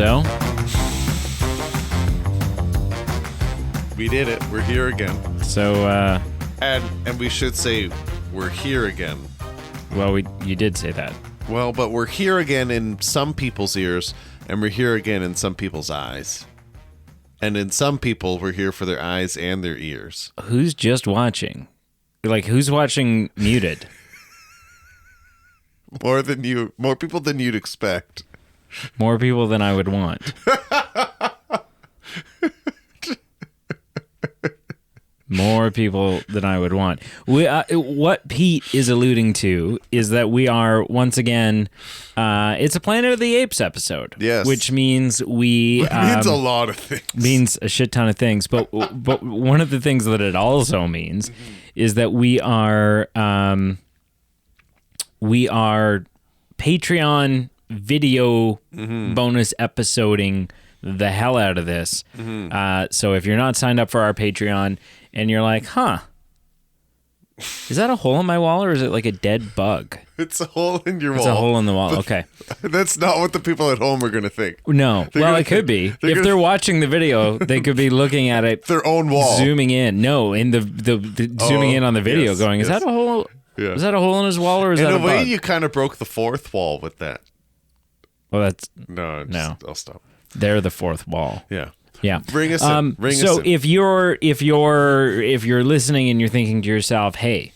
So, we did it. We're here again. So, And we should say we're here again. well, you did say that. Well, but we're here again in some people's ears, and we're here again in some people's eyes. And in some people, we're here for their eyes and their ears. Who's just watching? Like, who's watching muted? More people than you'd expect. More people than I would want. More people than I would want. What Pete is alluding to is that we are, once again, it's a Planet of the Apes episode. Yes. Which means we... It means a lot of things. Means a shit ton of things. But one of the things that it also means is that we are Patreon video bonus episoding the hell out of this. So if you're not signed up for our Patreon and you're like, is that a hole in my wall or is it like a dead bug? It's a hole in your wall. It's a hole in the wall. Okay. That's not what the people at home are going to think. No. Well, it could be. If they're watching the video, they could be looking at it. Their own wall. Zooming in. No, in the zooming in on the video going, is that a hole? Yeah. Is that a hole in his wall or is that a bug? In a way, you kind of broke the fourth wall with that. Well, that's... No. I'll stop. They're the fourth wall. Yeah. Yeah. Bring us in. So if you're listening and you're thinking to yourself, hey,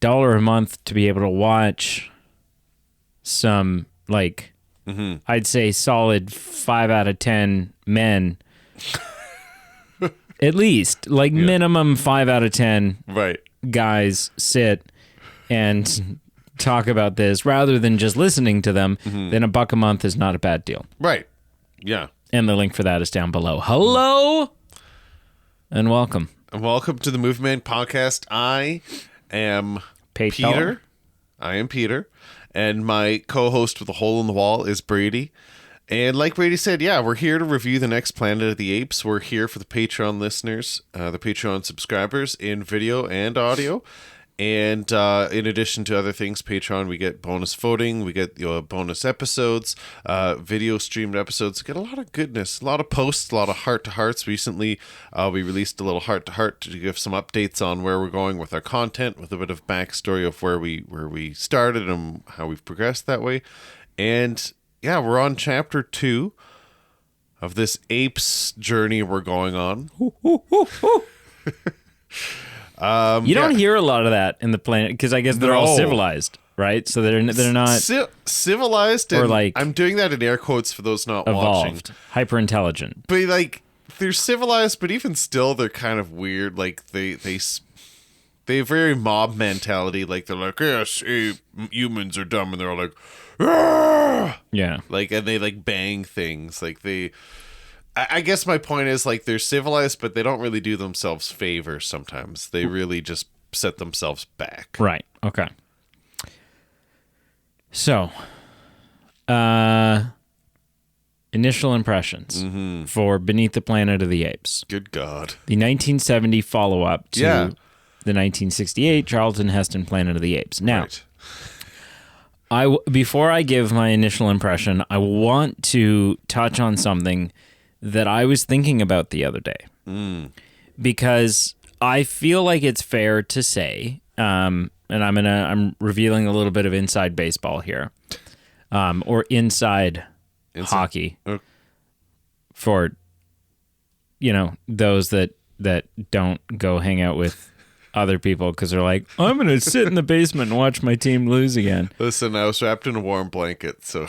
$1 a month to be able to watch some, like, I'd say solid 5 out of 10 men, at least, like minimum 5 out of 10 guys sit and talk about this rather than just listening to them, then $1 a month is not a bad deal. Right. Yeah. And the link for that is down below. Hello and welcome. And welcome to the Movement Podcast. I am Peter. I am Peter. And my co-host with a hole in the wall is Brady. And like Brady said, yeah, we're here to review the next Planet of the Apes. We're here for the Patreon listeners, the Patreon subscribers in video and audio. And in addition to other things, Patreon, we get bonus voting, we get bonus episodes, video streamed episodes. We get a lot of goodness, a lot of posts, a lot of heart-to-hearts. Recently, we released a little heart-to-heart to give some updates on where we're going with our content, with a bit of backstory of where we started and how we've progressed that way. And yeah, we're on chapter 2 of this Apes journey we're going on. You don't hear a lot of that in the Planet because I guess they're all civilized, right? So they're not civilized, or like I'm doing that in air quotes for those not evolved, watching. hyper intelligent. But like they're civilized, but even still, they're kind of weird. Like they have very mob mentality. Like they're like, yes, humans are dumb, and they're all like, Argh! Yeah, like, and they like bang things. Like they. I guess my point is, like, they're civilized, but they don't really do themselves favors sometimes. They really just set themselves back. Right. Okay. So, initial impressions for Beneath the Planet of the Apes. Good God. The 1970 follow-up to the 1968 Charlton Heston Planet of the Apes. Now, before I give my initial impression, I want to touch on something that I was thinking about the other day, because I feel like it's fair to say, and I'm revealing a little bit of inside baseball here, or inside hockey, for those that don't go hang out with other people because they're like, I'm gonna sit in the basement and watch my team lose again. Listen, I was wrapped in a warm blanket, so.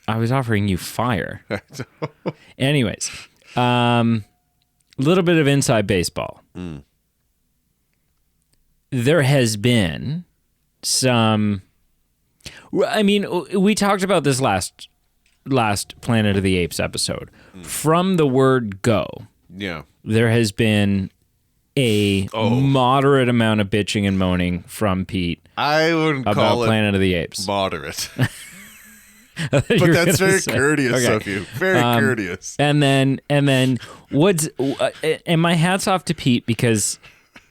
I was offering you fire. Anyways, little bit of inside baseball. There has been some... I mean, we talked about this last Planet of the Apes episode. From the word go, there has been a moderate amount of bitching and moaning from Pete I wouldn't about call Planet it of the Apes. Moderate. But that's very courteous of you. Very courteous. And then what's and my hat's off to Pete because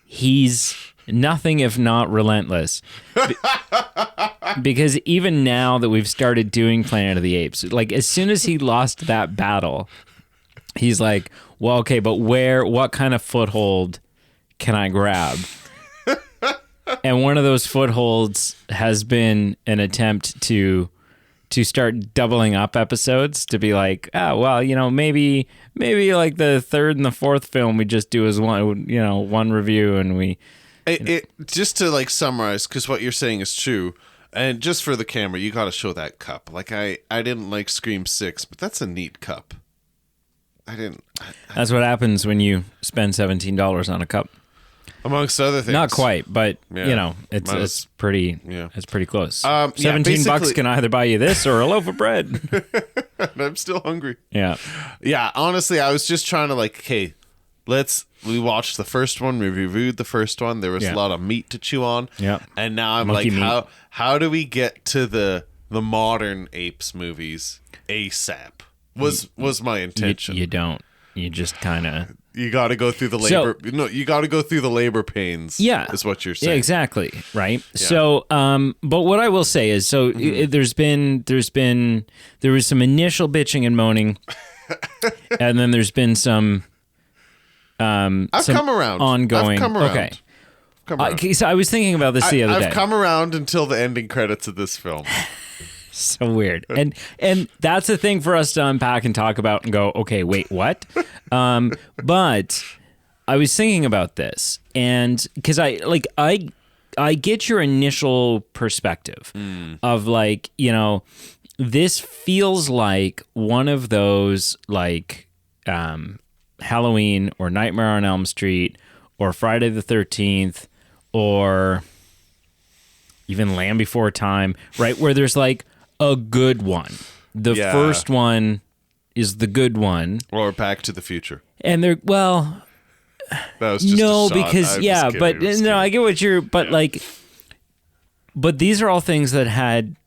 he's nothing if not relentless. Because even now that we've started doing Planet of the Apes, like as soon as he lost that battle, he's like, well, okay, but what kind of foothold can I grab? And one of those footholds has been an attempt to start doubling up episodes, to be like, well, maybe like the third and the fourth film we just do as one review, and we just to like summarize, because what you're saying is true, and just for the camera, you got to show that cup. Like I didn't like Scream 6, but that's a neat cup. That's what happens when you spend $17 on a cup. Amongst other things. Not quite, but it's pretty close. $17 can either buy you this or a loaf of bread. I'm still hungry. Yeah. Yeah, honestly, I was just trying to we watched the first one, we reviewed the first one. There was a lot of meat to chew on. Yeah. And now I'm Monkey meat. how do we get to the modern Apes movies ASAP? Was my intention. You don't. You just kind of... You got to go through the labor. You got to go through the labor pains. Yeah, is what you're saying. Yeah, exactly. Right. Yeah. So, but what I will say is, there was some initial bitching and moaning, and then there's been some. I've come around. Ongoing. I've come around. Okay. Okay. So I was thinking about this the other day. I've come around until the ending credits of this film. So weird. And that's the thing for us to unpack and talk about and go, okay, wait, what? But I was thinking about this, and because I get your initial perspective of this feels like one of those Halloween or Nightmare on Elm Street or Friday the 13th or even Land Before Time, right? Where there's a good one. The first one is the good one. Or Back to the Future. And they're, well... That was just a shot. I get what you're... But, but these are all things that had,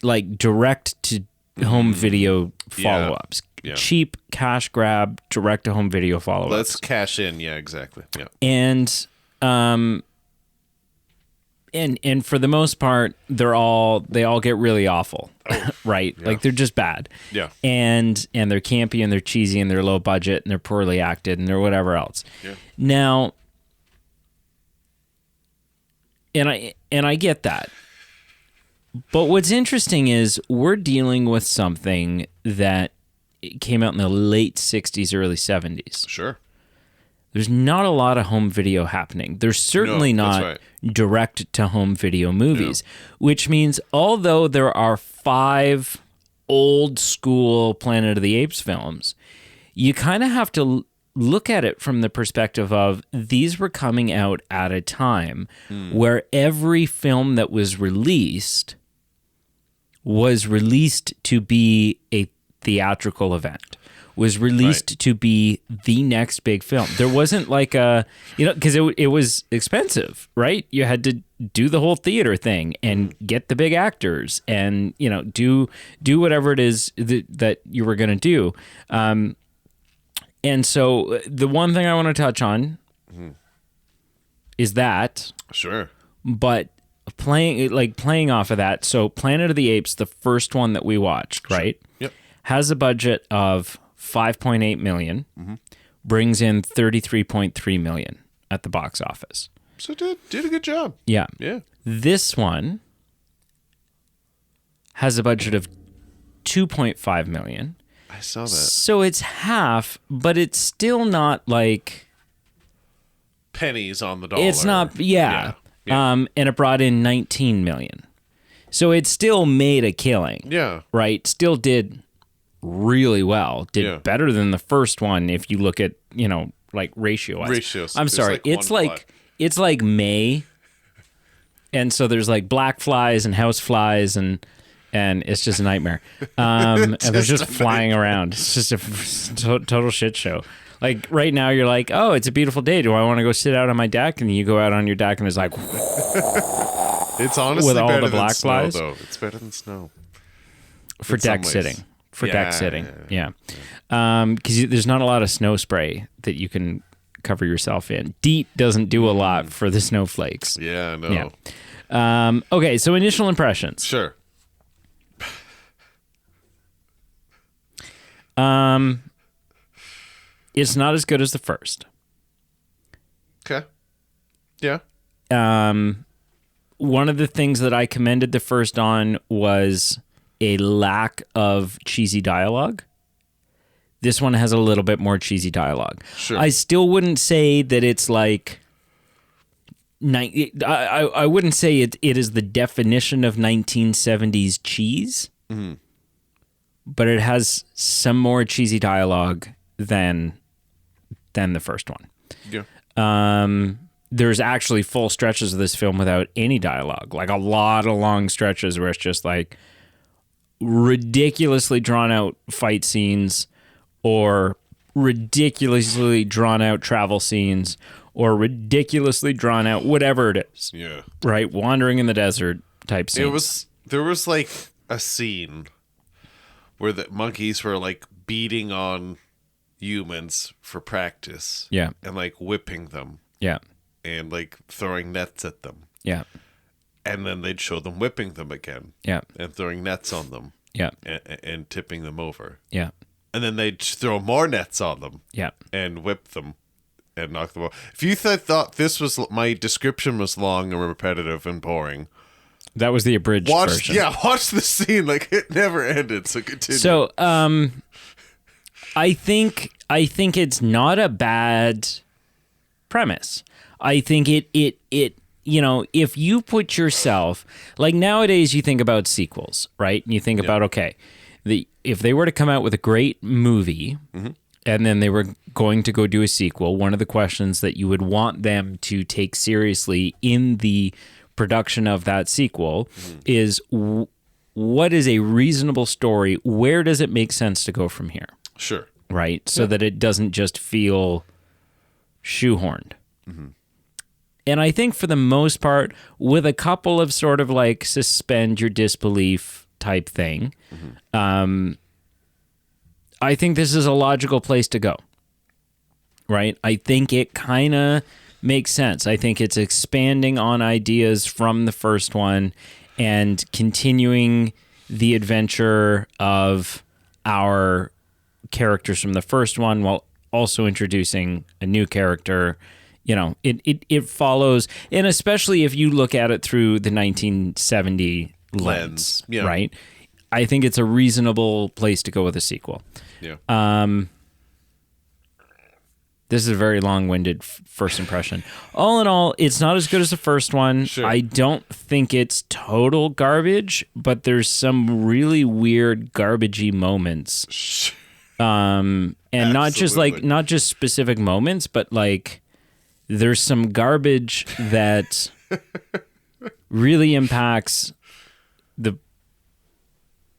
direct-to-home video follow-ups. Yeah. Cheap, cash grab, direct-to-home video follow-ups. Let's cash in. Yeah, exactly. Yeah. And... And for the most part, they all get really awful, right? Yeah. They're just bad. Yeah. And they're campy and they're cheesy and they're low budget and they're poorly acted and they're whatever else. Yeah. Now, and I get that. But what's interesting is we're dealing with something that came out in the late 60s, early 70s. Sure. There's not a lot of home video happening. There's certainly not direct-to-home video movies, which means although there are 5 old-school Planet of the Apes films, you kind of have to look at it from the perspective of these were coming out at a time where every film that was released to be a theatrical event. Was released to be the next big film. There wasn't because it was expensive, right? You had to do the whole theater thing and get the big actors and, do whatever it is that you were going to do. And so the one thing I want to touch on is that. Sure. But playing off of that. So Planet of the Apes, the first one that we watched, right? Yep. Has a budget of $5.8 million, brings in $33.3 million at the box office. So did a good job. Yeah. Yeah. This one has a budget of $2.5 million. I saw that. So it's half, but it's still not pennies on the dollar. It's not, yeah. And it brought in $19 million. So it still made a killing. Yeah. Right? Still did really well. Did better than the first one if you look at, ratio-wise. Ratios. I'm sorry. It's like May. And so there's black flies and house flies and it's just a nightmare. And they're just flying around. It's just a total shit show. Right now you're like, oh, it's a beautiful day. Do I want to go sit out on my deck? And you go out on your deck and it's like it's honestly with all better the black than snow, flies. though. It's better than snow. For deck sitting. Because there's not a lot of snow spray that you can cover yourself in. DEET doesn't do a lot for the snowflakes. Yeah, no. Yeah. Okay, so initial impressions. Sure. It's not as good as the first. Okay. Yeah. One of the things that I commended the first on was a lack of cheesy dialogue. This one has a little bit more cheesy dialogue. Sure. I still wouldn't say that it's like... I wouldn't say it is the definition of 1970s cheese, but it has some more cheesy dialogue than the first one. Yeah. There's actually full stretches of this film without any dialogue, like a lot of long stretches where it's just like ridiculously drawn out fight scenes or ridiculously drawn out travel scenes or ridiculously drawn out whatever it is. Yeah. Right? Wandering in the desert type scene. There was like a scene where the monkeys were like beating on humans for practice. Yeah. And like whipping them. Yeah. And like throwing nets at them. Yeah. And then they'd show them whipping them again. Yeah. And throwing nets on them. Yeah. And tipping them over. Yeah. And then they'd throw more nets on them. Yeah. And whip them and knock them off. If you thought this was, my description was long and repetitive and boring. That was the abridged version. Yeah, watch the scene. Like, it never ended, so continue. So, I think it's not a bad premise. I think it if you put yourself, like nowadays you think about sequels, right? And you think about, okay, if they were to come out with a great movie and then they were going to go do a sequel, one of the questions that you would want them to take seriously in the production of that sequel is what is a reasonable story? Where does it make sense to go from here? Sure. Right? So that it doesn't just feel shoehorned. And I think for the most part, with a couple of sort of like suspend your disbelief type thing, I think this is a logical place to go. Right? I think it kind of makes sense. I think it's expanding on ideas from the first one and continuing the adventure of our characters from the first one while also introducing a new character. You know, it follows, and especially if you look at it through the 1970 lens, yeah. Right? I think it's a reasonable place to go with a sequel. Yeah. This is a very long-winded first impression. All in all, it's not as good as the first one. Sure. I don't think it's total garbage, but there's some really weird garbagey moments. And Absolutely. not just specific moments, but like there's some garbage that really impacts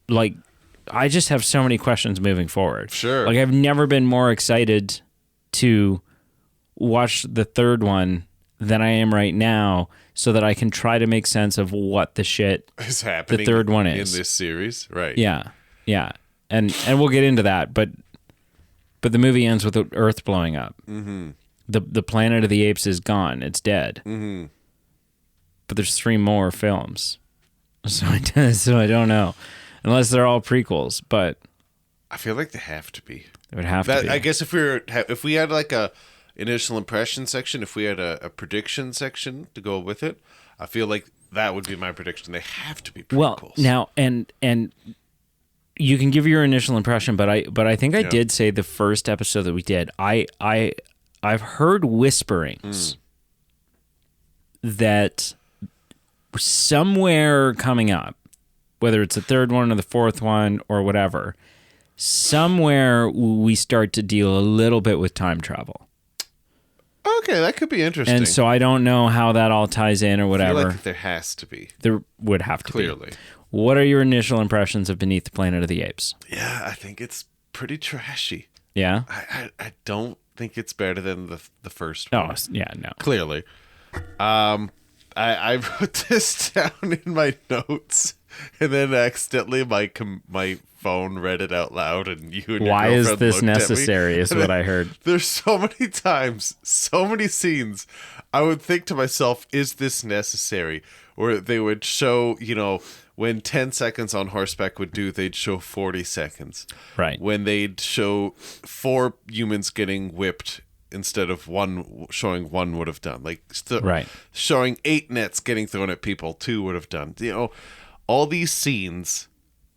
I just have so many questions moving forward. Sure. Like I've never been more excited to watch the third one than I am right now so that I can try to make sense of what the shit is happening the third one is in this series. Right. Yeah. Yeah. And we'll get into that, but the movie ends with the Earth blowing up. The planet of the apes is gone. It's dead. But there's 3 more films. So I don't know. Unless they're all prequels, but I feel like they have to be. It would have to be. I guess if we had like a initial impression section, if we had a prediction section to go with it, I feel like that would be my prediction. They have to be prequels. Well, now and you can give your initial impression, but I think I did say the first episode that we did. I've heard whisperings that somewhere coming up, whether it's the third one or the fourth one or whatever, somewhere we start to deal a little bit with time travel. Okay, that could be interesting. And so I don't know how that all ties in or whatever. I feel like there has to be. There would have to Clearly. be. What are your initial impressions of Beneath the Planet of the Apes? Yeah, I think it's pretty trashy. Yeah? I don't think it's better than the first Oh, one. yeah, no. Clearly. I wrote this down in my notes, and then accidentally my phone, read it out loud, and you and your Why is girlfriend this looked at me. necessary is what I heard. There's so many times, so many scenes, I would think to myself, is this necessary? Or they would show, when 10 seconds on horseback would do, they'd show 40 seconds. Right. When they'd show 4 humans getting whipped instead of showing 1 would have done. Like, right. Showing 8 nets getting thrown at people, 2 would have done. All these scenes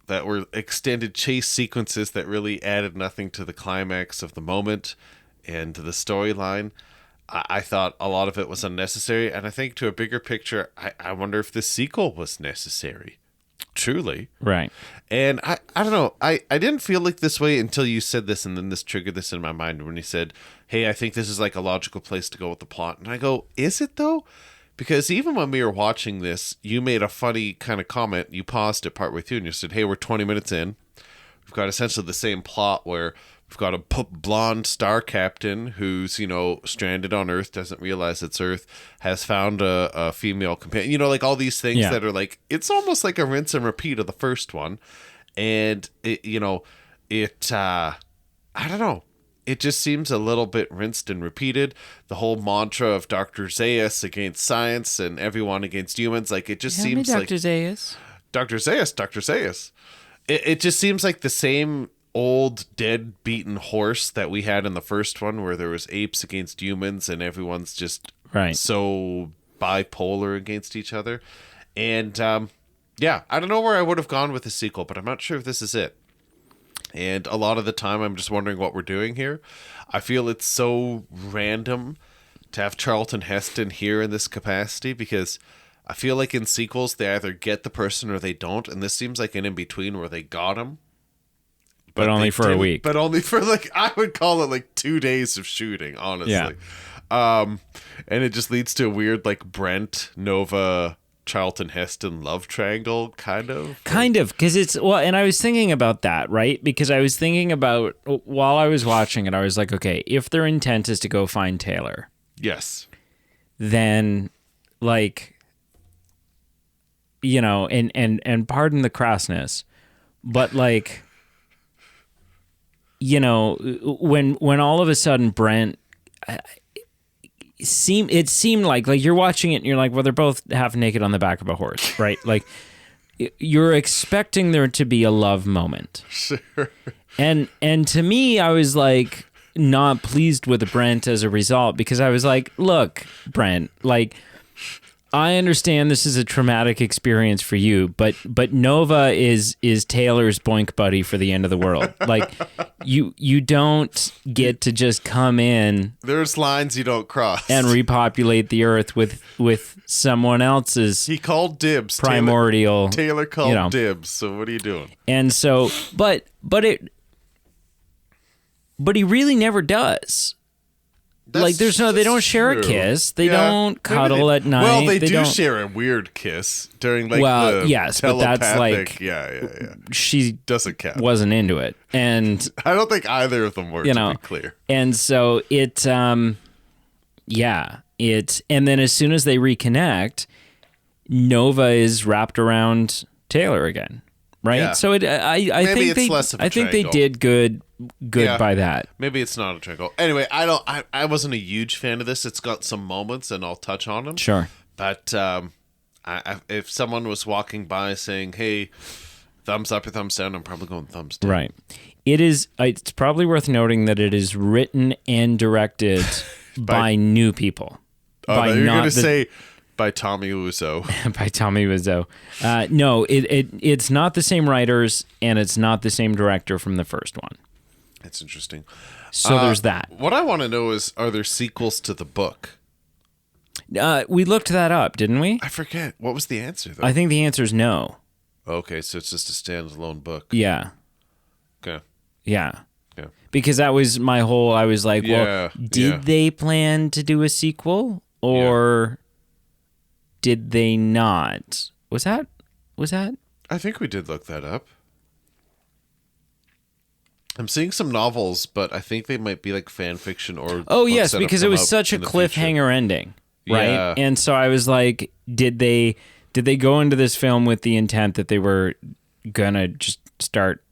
that were extended chase sequences that really added nothing to the climax of the moment and to the storyline. I thought a lot of it was unnecessary. And I think to a bigger picture, I wonder if this sequel was necessary. Truly. Right. And I don't know. I didn't feel like this way until you said this, and then this triggered this in my mind when you said, hey, I think this is like a logical place to go with the plot. And I go, is it though? Because even when we were watching this, you made a funny kind of comment. You paused it partway through and you said, hey, we're 20 minutes in. We've got essentially the same plot where we've got a blonde star captain who's, stranded on Earth, doesn't realize it's Earth, has found a female companion. Like all these things that are like, it's almost like a rinse and repeat of the first one. And, I don't know. It just seems a little bit rinsed and repeated. The whole mantra of Dr. Zaius against science and everyone against humans, like it just seems like... Dr. Zaius. Dr. Zaius. It just seems like the same old dead beaten horse that we had in the first one where there was apes against humans and everyone's just so bipolar against each other. And I don't know where I would have gone with the sequel, but I'm not sure if this is it. And a lot of the time, I'm just wondering what we're doing here. I feel it's so random to have Charlton Heston here in this capacity because I feel like in sequels, they either get the person or they don't. And this seems like an in-between where they got him. But only for a week. But only for I would call it 2 days of shooting, honestly. Yeah. And it just leads to a weird Brent, Nova, Charlton Heston love triangle, kind of, because and I was thinking about that, right? Because I was thinking about while I was watching it, I was like, okay, if their intent is to go find Taylor, yes, then and pardon the crassness, but when all of a sudden Brent. It seemed like you're watching it and you're like, well, they're both half naked on the back of a horse, right? You're expecting there to be a love moment. Sure. And to me, I was not pleased with Brent as a result because I was like, look, Brent, I understand this is a traumatic experience for you, but Nova is Taylor's boink buddy for the end of the world. You don't get to just come in. There's lines you don't cross and repopulate the earth with someone else's. He called dibs. Primordial. Taylor called dibs. So what are you doing? And so, but he really never does. They don't share a kiss. They don't cuddle at night. Well, they do share a weird kiss during the yes, but that's yeah. She doesn't count. Wasn't into it, and I don't think either of them were. To be clear, and so it, and then as soon as they reconnect, Nova is wrapped around Taylor again, right? Yeah. So I think they did good by that. Maybe it's not a triangle. Anyway, I wasn't a huge fan of this. It's got some moments and I'll touch on them. Sure. But if someone was walking by saying, hey, thumbs up or thumbs down, I'm probably going thumbs down. Right. It's probably worth noting that it is written and directed by new people. Oh, you're going to say by Tommy Wiseau. By Tommy Wiseau. No, it's not the same writers and it's not the same director from the first one. That's interesting. So there's that. What I want to know is, are there sequels to the book? We looked that up, didn't we? I forget. What was the answer, though? I think the answer is no. Okay, so it's just a standalone book. Yeah. Okay. Yeah. Yeah. Because that was my whole, I was like, well, did they plan to do a sequel? Or did they not? Was that? I think we did look that up. I'm seeing some novels, but I think they might be fan fiction or... Oh, yes, because it was such a cliffhanger ending, right? Yeah. And so I was like, did they go into this film with the intent that they were going to just start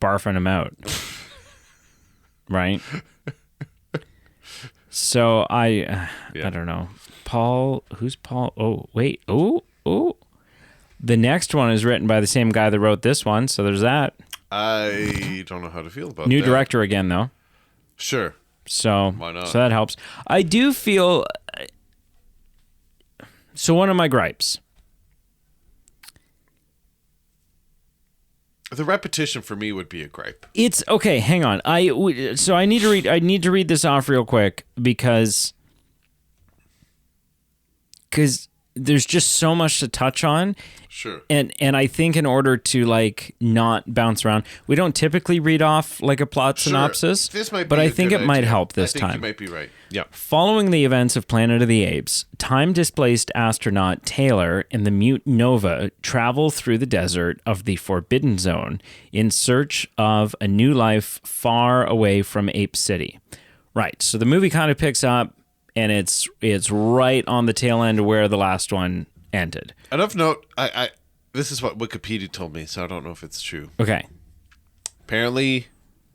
barfing them out. Right? So I don't know. Paul, who's Paul? Oh, wait. Oh. The next one is written by the same guy that wrote this one, so there's that. I don't know how to feel about New that. director again, though. Sure. So, why not? So that helps. I do feel... So one of my gripes. The repetition for me would be a gripe. It's okay. Hang on. I need to read this off real quick because there's just so much to touch on. Sure. And I think in order to like not bounce around, we don't typically read off like a plot synopsis. This might be but I think it might help this time. You might be right. Yeah. Following the events of Planet of the Apes, time-displaced astronaut Taylor and the mute Nova travel through the desert of the Forbidden Zone in search of a new life far away from Ape City. Right. So the movie kind of picks up, and it's right on the tail end of where the last one ended. And of note, I this is what Wikipedia told me, so I don't know if it's true. Okay. Apparently,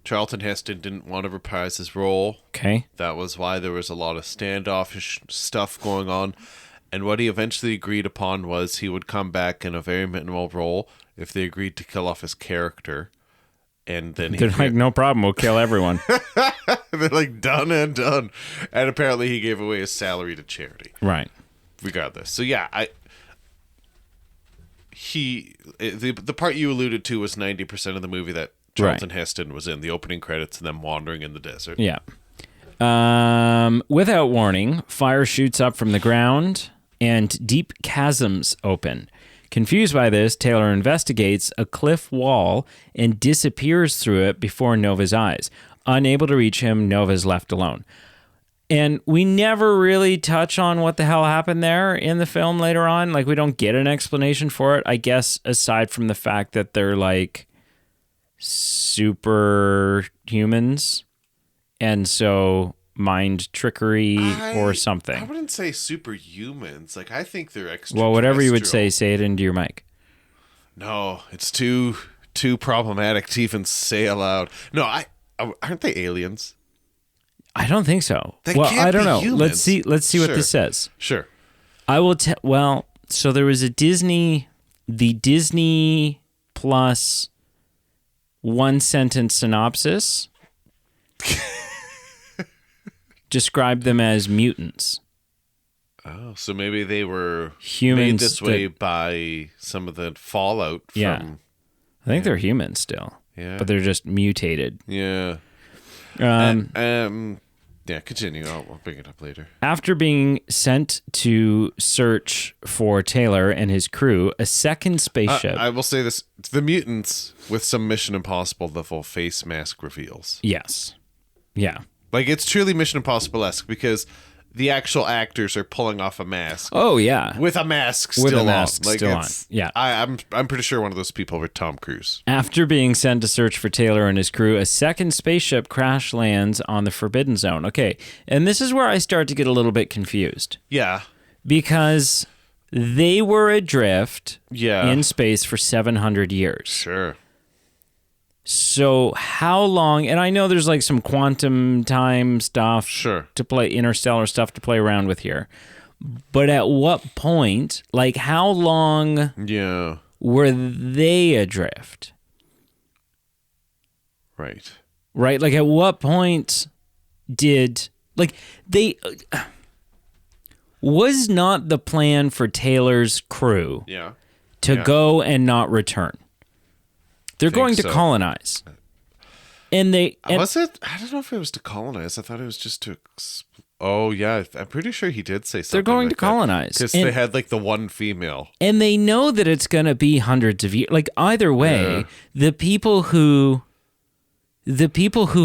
Charlton Heston didn't want to reprise his role. Okay. That was why there was a lot of standoffish stuff going on. And what he eventually agreed upon was he would come back in a very minimal role if they agreed to kill off his character. And then they're like, no problem, we'll kill everyone. They're like, done and done. And apparently he gave away his salary to charity. Right. Regardless. So yeah, the part you alluded to was 90% of the movie that Charlton Heston was in, the opening credits and them wandering in the desert. Yeah. Without warning, fire shoots up from the ground and deep chasms open. Confused by this, Taylor investigates a cliff wall and disappears through it before Nova's eyes. Unable to reach him, Nova's left alone. And we never really touch on what the hell happened there in the film later on. Like, we don't get an explanation for it, I guess, aside from the fact that they're like superhumans. And so mind trickery or something. I wouldn't say superhumans. Like, I think they're extraterrestrial. Well, whatever you would say it into your mic. No, it's too problematic to even say aloud. No, aren't they aliens? I don't think so. They can't I don't know. Humans. Let's see what this says. Sure. I will well, so there was the Disney Plus one sentence synopsis described them as mutants. Oh, so maybe they were humans made this way by some of the fallout from... Yeah. I think they're humans still. Yeah. But they're just mutated. Yeah. Yeah, continue. I'll bring it up later. After being sent to search for Taylor and his crew, a second spaceship... I will say this. The mutants with some Mission Impossible level face mask reveals. Yes. Yeah. Like, it's truly Mission Impossible-esque because the actual actors are pulling off a mask. Oh, yeah. With a mask still on. Like, still on. Yeah. I'm pretty sure one of those people were Tom Cruise. After being sent to search for Taylor and his crew, a second spaceship crash lands on the Forbidden Zone. Okay, and this is where I start to get a little bit confused. Yeah. Because they were adrift in space for 700 years. Sure. So how long, and I know there's like some quantum time stuff to play, interstellar stuff to play around with here. But at what point, like how long were they adrift? Right. Right? Like at what point did, like they, was not the plan for Taylor's crew to go and not return? They're going to colonize. And was it? I don't know if it was to colonize. I thought it was just to... Oh, yeah. I'm pretty sure he did say something. They're going to colonize. Because they had like the one female. And they know that it's going to be hundreds of years. Like either way, the people who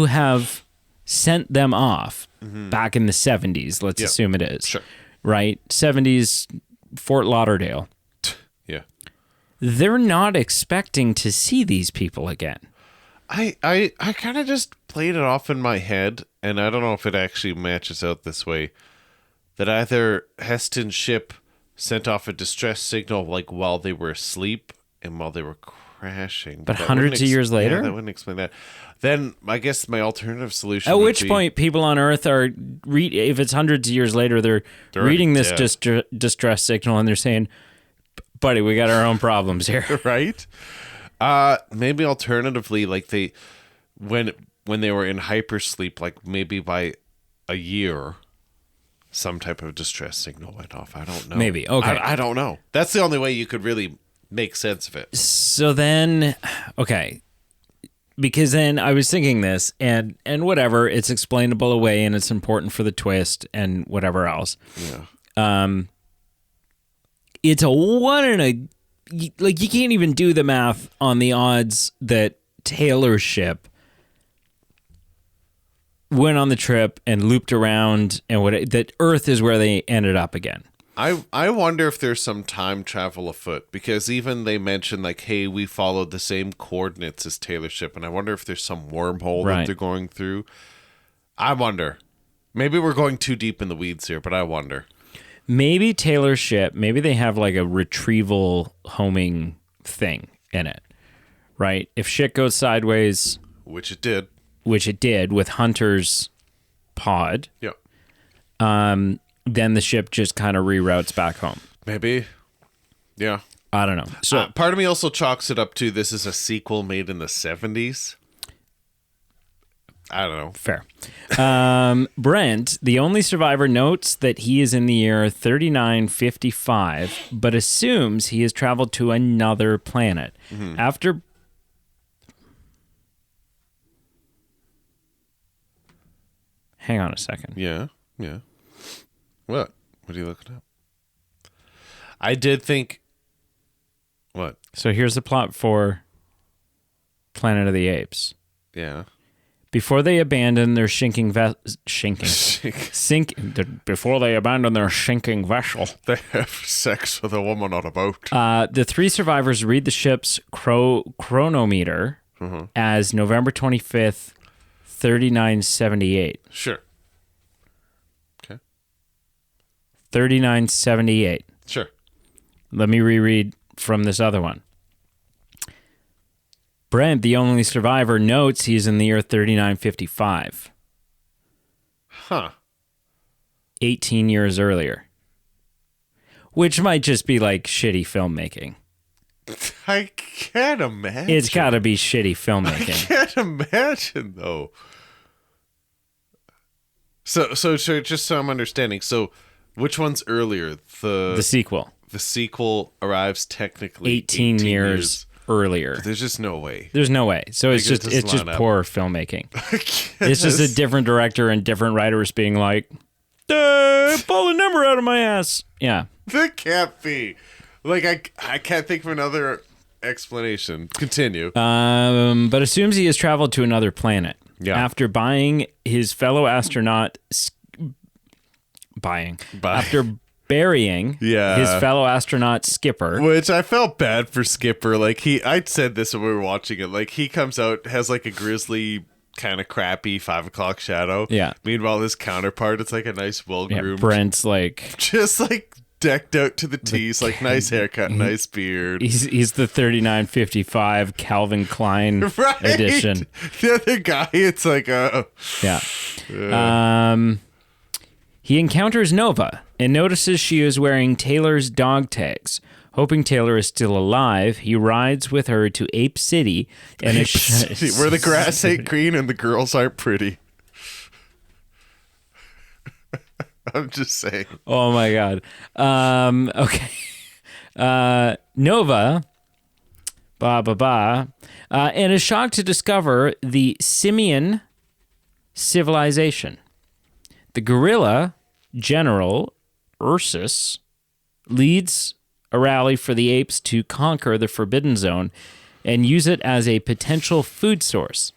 have sent them off back in the 70s, let's assume it is. Sure. Right? 70s Fort Lauderdale. They're not expecting to see these people again. I kind of just played it off in my head, and I don't know if it actually matches out this way, that either Heston's ship sent off a distress signal like while they were asleep and while they were crashing. But hundreds of years later? Yeah, that wouldn't explain that. Then I guess my alternative solution At would which be, point people on Earth are, if it's hundreds of years later, they're reading this distress signal and they're saying, buddy, we got our own problems here. Right? Maybe alternatively, like when they were in hypersleep, like maybe by a year, some type of distress signal went off. I don't know. Maybe. Okay. I don't know. That's the only way you could really make sense of it. So then, okay. Because then I was thinking this, and whatever, it's explainable away, and it's important for the twist, and whatever else. Yeah. It's a one in a, like, you can't even do the math on the odds that Taylor's ship went on the trip and looped around, and that Earth is where they ended up again. I wonder if there's some time travel afoot, because even they mentioned, like, hey, we followed the same coordinates as Taylor's ship, and I wonder if there's some wormhole that they're going through. I wonder. Maybe we're going too deep in the weeds here, but I wonder. Maybe Taylor's ship, maybe they have like a retrieval homing thing in it, right? If shit goes sideways... Which it did with Hunter's pod. Yep. Then the ship just kind of reroutes back home. Maybe. Yeah. I don't know. So part of me also chalks it up to this is a sequel made in the 70s. I don't know. Fair. Brent, the only survivor, notes that he is in the year 3955, but assumes he has traveled to another planet. Mm-hmm. After... Hang on a second. Yeah. What are you looking up? I did think... What? So here's the plot for Planet of the Apes. Yeah. Before they abandon their before they abandon their sinking vessel, they have sex with a woman on a boat. The three survivors read the ship's chronometer as November 25th, 3978. Sure. Okay. 3978. Sure. Let me reread from this other one. Brent, the only survivor, notes he's in the year 3955. Huh. 18 years earlier. Which might just be like shitty filmmaking. I can't imagine. It's got to be shitty filmmaking. I can't imagine, though. So just so I'm understanding, so which one's earlier? The sequel. The sequel arrives technically 18 years earlier. There's just no way. There's no way. So it's just poor filmmaking. It's just a different director and different writers being like, pull a number out of my ass. Yeah. That can't be. Like, I can't think of another explanation. Continue. But assumes he has traveled to another planet. Yeah. After buying his fellow astronaut... After burying his fellow astronaut Skipper. Which I felt bad for Skipper. Like, I said this when we were watching it. Like, he comes out, has like a grizzly, kind of crappy 5 o'clock shadow. Yeah. Meanwhile, his counterpart, it's like a nice, well-groomed. Brent's like... Just like decked out to the teeth, like nice haircut, nice beard. He's the 3955 Calvin Klein edition. The other guy, it's like he encounters Nova and notices she is wearing Taylor's dog tags. Hoping Taylor is still alive, he rides with her to Ape City, and where the grass ain't green and the girls aren't pretty. I'm just saying. Oh my God. Okay. Nova, and is shocked to discover the simian civilization. The gorilla general, Ursus, leads a rally for the apes to conquer the Forbidden Zone and use it as a potential food source.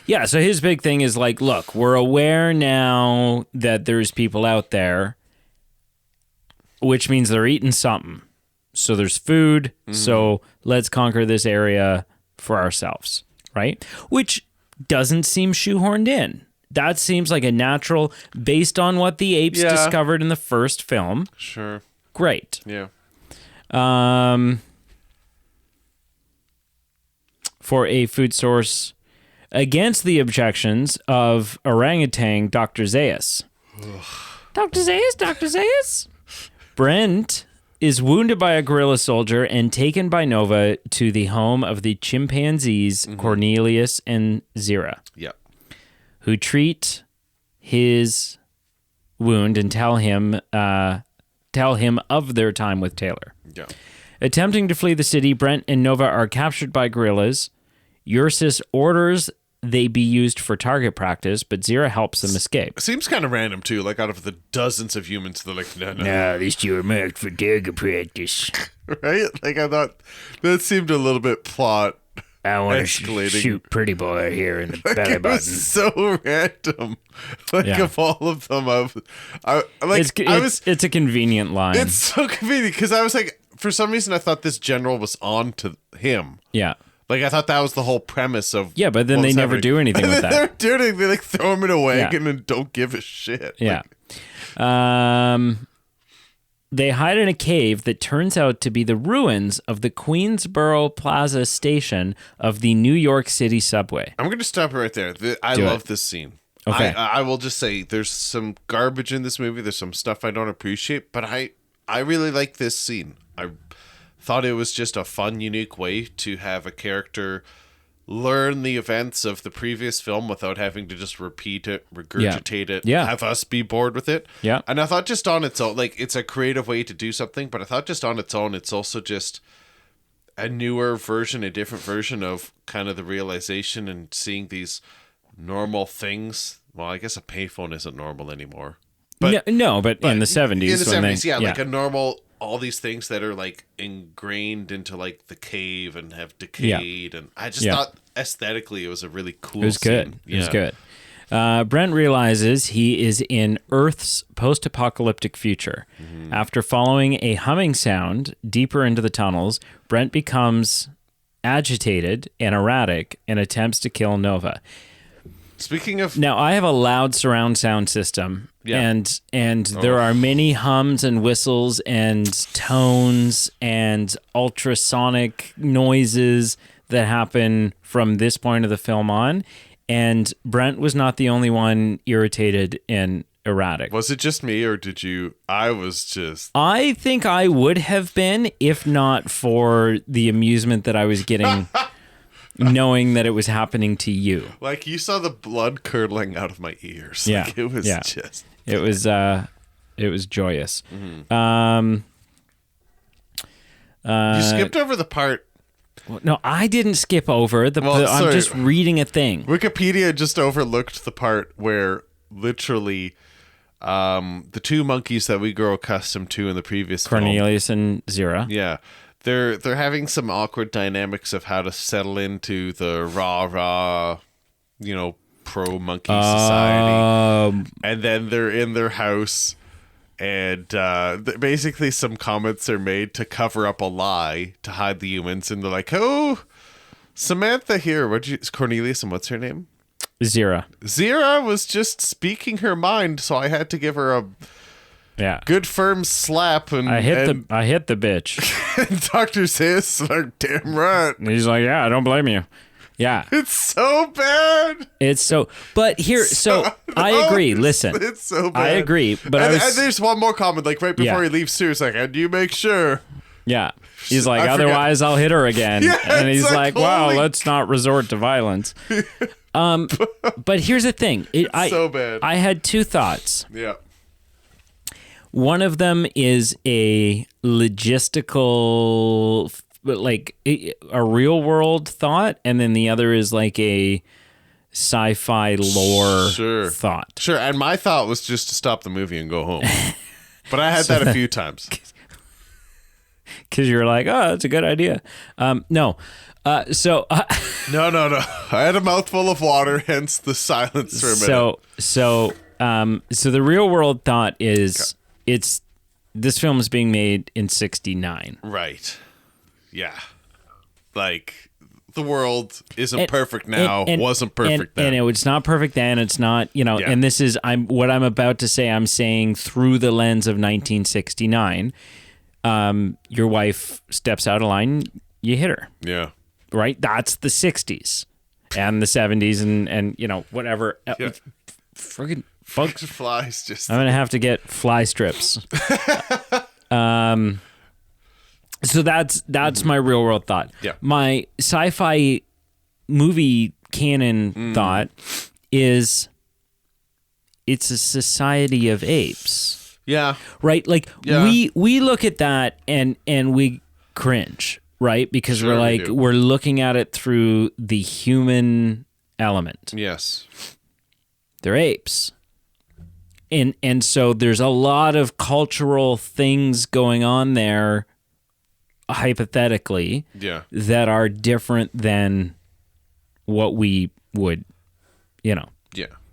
Yeah, so his big thing is like, look, we're aware now that there's people out there, which means they're eating something. So there's food, so let's conquer this area for ourselves, right? Which doesn't seem shoehorned in. That seems like a natural, based on what the apes discovered in the first film. Sure. Great. Yeah. for a food source against the objections of orangutan Dr. Zayas. Dr. Zayas, Dr. Zayas. Brent is wounded by a guerrilla soldier and taken by Nova to the home of the chimpanzees Cornelius and Zira, who treat his wound and tell him of their time with Taylor. Yeah. Attempting to flee the city, Brent and Nova are captured by guerrillas. Ursus orders they be used for target practice, but Zira helps them escape. Seems kind of random, too. Like, out of the dozens of humans, they're like, no. No, these two are marked for target practice. Right? Like, I thought that seemed a little bit plot I want to escalating. shoot pretty boy here in the Like, belly it button. was so random. Like, of all of them, It's a convenient line. It's so convenient, because I was like, for some reason, I thought this general was on to him. Yeah. Like, I thought that was the whole premise of... Yeah, but then they never do anything with that. They never do anything. They, like, throw him in a wagon and don't give a shit. Yeah. Like, they hide in a cave that turns out to be the ruins of the Queensboro Plaza station of the New York City subway. I'm going to stop right there. I love this scene. Okay. I will just say there's some garbage in this movie. There's some stuff I don't appreciate, but I really like this scene. I thought it was just a fun, unique way to have a character learn the events of the previous film without having to just repeat it, regurgitate it, have us be bored with it. Yeah. And I thought just on its own, like, it's a creative way to do something, but I thought just on its own, it's also just a newer version, a different version of kind of the realization and seeing these normal things. Well, I guess a payphone isn't normal anymore. But in the 70s. In the 70s, when like a normal... all these things that are like ingrained into like the cave and have decayed, and I just thought aesthetically it was a really cool It was good. scene. It was good. Brent realizes he is in Earth's post-apocalyptic future. After following a humming sound deeper into the tunnels, Brent becomes agitated and erratic and attempts to kill Nova. Speaking of... Now, I have a loud surround sound system, and there are many hums and whistles and tones and ultrasonic noises that happen from this point of the film on, and Brent was not the only one irritated and erratic. Was it just me, or did you... I think I would have been, if not for the amusement that I was getting... knowing that it was happening to you. Like, you saw the blood curdling out of my ears. Yeah. Like, it was just... It was joyous. You skipped over the part... No, I didn't skip over. I'm just reading a thing. Wikipedia just overlooked the part where literally the two monkeys that we grow accustomed to in the previous Cornelius and Zira. Yeah. They're having some awkward dynamics of how to settle into the rah, pro monkey society. And then they're in their house, and basically some comments are made to cover up a lie to hide the humans, and they're like, "Oh, Samantha here. Cornelius, and what's her name? Zira. Zira was just speaking her mind, so I had to give her a good firm slap, and I hit the bitch." And Dr. Sis, like, damn right. And he's like, "Yeah, I don't blame you." Yeah. It's so bad. But here, I agree. Listen. It's so bad. I agree. But and there's one more comment, like right before he leaves too. It's like, and you make sure. Yeah. He's like, otherwise I'll hit her again. And he's like, wow, let's not resort to violence. But here's the thing. It's so bad. I had two thoughts. Yeah. One of them is a logistical, like a real world thought, and then the other is like a sci-fi lore thought. Sure, and my thought was just to stop the movie and go home. But I had that a few times. Because you were like, oh, that's a good idea. No. No. I had a mouthful of water, hence the silence for a minute. So the real world thought is this film is being made in 1969. Right. Yeah. Like, the world isn't perfect now, wasn't perfect then. And it was not perfect then. It's not, and this is, what I'm about to say, I'm saying through the lens of 1969. Your wife steps out of line, you hit her. Yeah. right? That's the 60s and the 70s and whatever. Yeah. Friggin' Bugs, flies, just. I'm going to have to get fly strips. So that's my real world thought. Yeah. My sci-fi movie canon thought is it's a society of apes. Yeah. Right? Like we look at that and we cringe, right? Because Sure we're looking at it through the human element. Yes. They're apes. And so there's a lot of cultural things going on there, hypothetically, that are different than what we would, Yeah.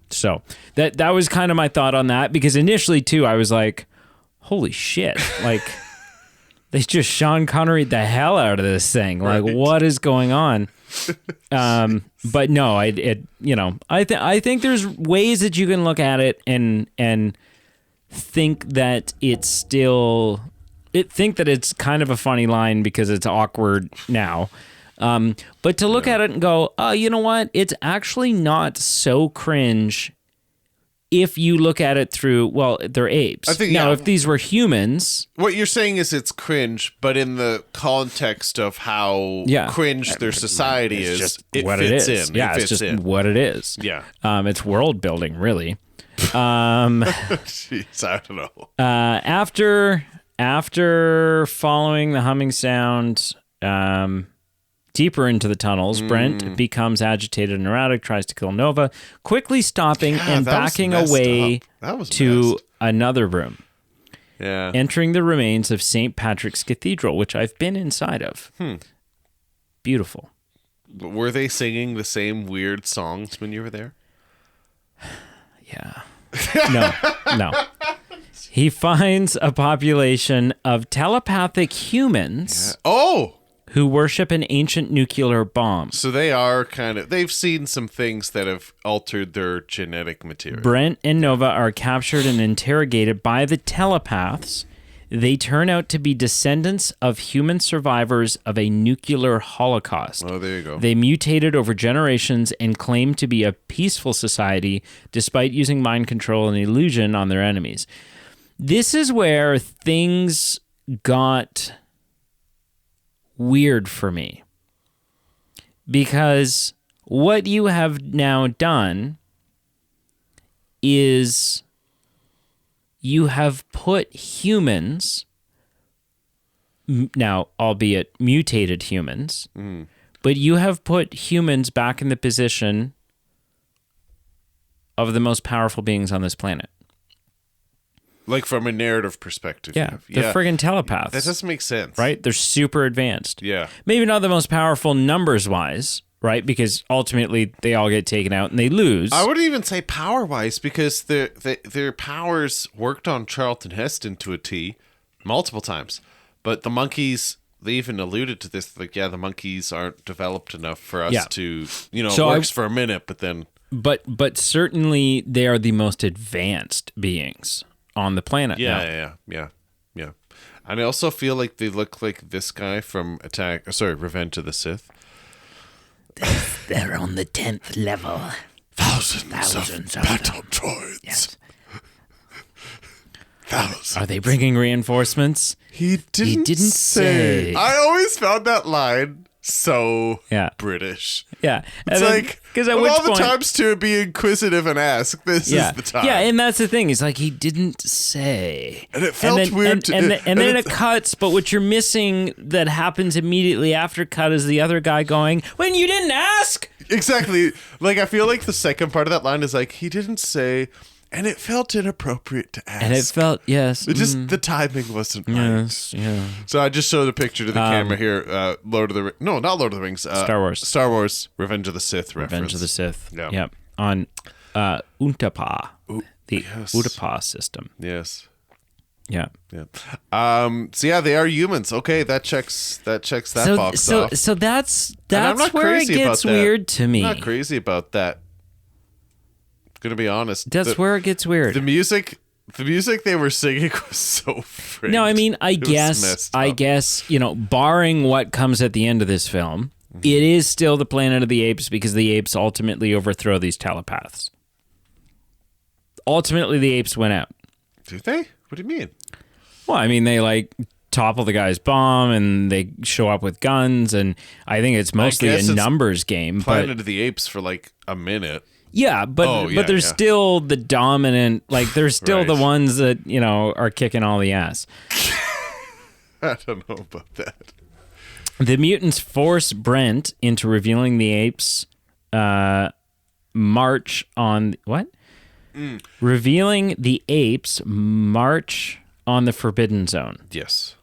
So that was kind of my thought on that, because initially too, I was like, holy shit, like they just Sean Connery the hell out of this thing. Like, what is going on? But no, I think there's ways that you can look at it and think that it's kind of a funny line because it's awkward now. But to look at it and go, oh, you know what? It's actually not so cringe if you look at it through, well, they're apes. I think, now, if these were humans... What you're saying is it's cringe, but in the context of how cringe their society is, just it what fits it is. in. Yeah, it it's fits just in. what it is. Yeah. It's world building, really. Jeez, I don't know. After following the humming sound... deeper into the tunnels, Brent becomes agitated and erratic, tries to kill Nova, quickly stopping and backing away to another room. Yeah. Entering the remains of St. Patrick's Cathedral, which I've been inside of. Beautiful. Were they singing the same weird songs when you were there? Yeah. No. He finds a population of telepathic humans. Yeah. Oh! Who worship an ancient nuclear bomb. So they are they've seen some things that have altered their genetic material. Brent and Nova are captured and interrogated by the telepaths. They turn out to be descendants of human survivors of a nuclear holocaust. Oh, there you go. They mutated over generations and claim to be a peaceful society despite using mind control and illusion on their enemies. This is where things got weird for me, because what you have now done is you have put humans, now albeit mutated humans, but you have put humans back in the position of the most powerful beings on this planet. Like from a narrative perspective. Yeah, they're friggin' telepaths. That doesn't make sense. Right? They're super advanced. Yeah. Maybe not the most powerful numbers-wise, right? Because ultimately they all get taken out and they lose. I wouldn't even say power-wise, because their powers worked on Charlton Heston to a T multiple times. But the monkeys, they even alluded to this, like, the monkeys aren't developed enough for us to, it works for a minute, but then... But certainly they are the most advanced beings on the planet. Yeah. And I also feel like they look like this guy from Revenge of the Sith. They're on the 10th level. Thousands of battle droids. Yes. Thousands. Are they bringing reinforcements? He didn't say. I always found that line so British. Yeah. It's like, because at all the times to be inquisitive and ask, this is the time. Yeah, and that's the thing. It's like, he didn't say. And it felt weird. And then it cuts, but what you're missing that happens immediately after cut is the other guy going, when you didn't ask? Exactly. Like, I feel like the second part of that line is like, he didn't say... And it felt inappropriate to ask. And it felt, yes. It just, the timing wasn't right. Yes, yeah. So I just showed a picture to the camera here. Lord of the Rings. No, not Lord of the Rings. Star Wars. Star Wars, Revenge of the Sith reference. Revenge of the Sith. Yeah. Yep. On Untapa. The Utapa system. Yes. Yeah. So they are humans. Okay, that checks that box off. So that's where it gets weird to me. I'm not crazy about that. Gonna be honest. That's where it gets weird. The music they were singing was so frigged. No, I mean, I guess, barring what comes at the end of this film, it is still the planet of the apes because the apes ultimately overthrow these telepaths. Ultimately, the apes went out. Do they? What do you mean? Well, I mean, they topple the guy's bomb and they show up with guns, and I think it's mostly a numbers game. Planet of the Apes for a minute. Yeah, but there's still the dominant, there's still the ones that, are kicking all the ass. I don't know about that. The mutants force Brent into revealing the apes march on what? Revealing the apes march on the Forbidden Zone. Yes.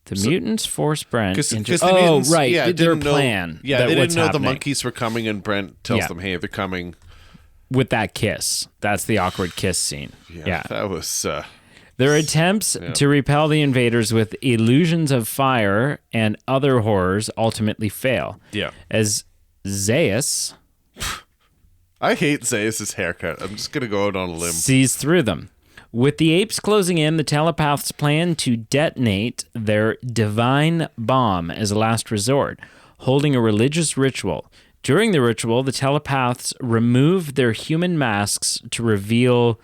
The mutants force Brent into... their plan. Yeah, they didn't know the monkeys were coming, and Brent tells them, hey, they're coming. With that kiss. That's the awkward kiss scene. Yeah. That was... Their attempts to repel the invaders with illusions of fire and other horrors ultimately fail. Yeah. As Zeus... I hate Zeus's haircut. I'm just going to go out on a limb. Sees through them. With the apes closing in, the telepaths plan to detonate their divine bomb as a last resort, holding a religious ritual. During the ritual, the telepaths remove their human masks to reveal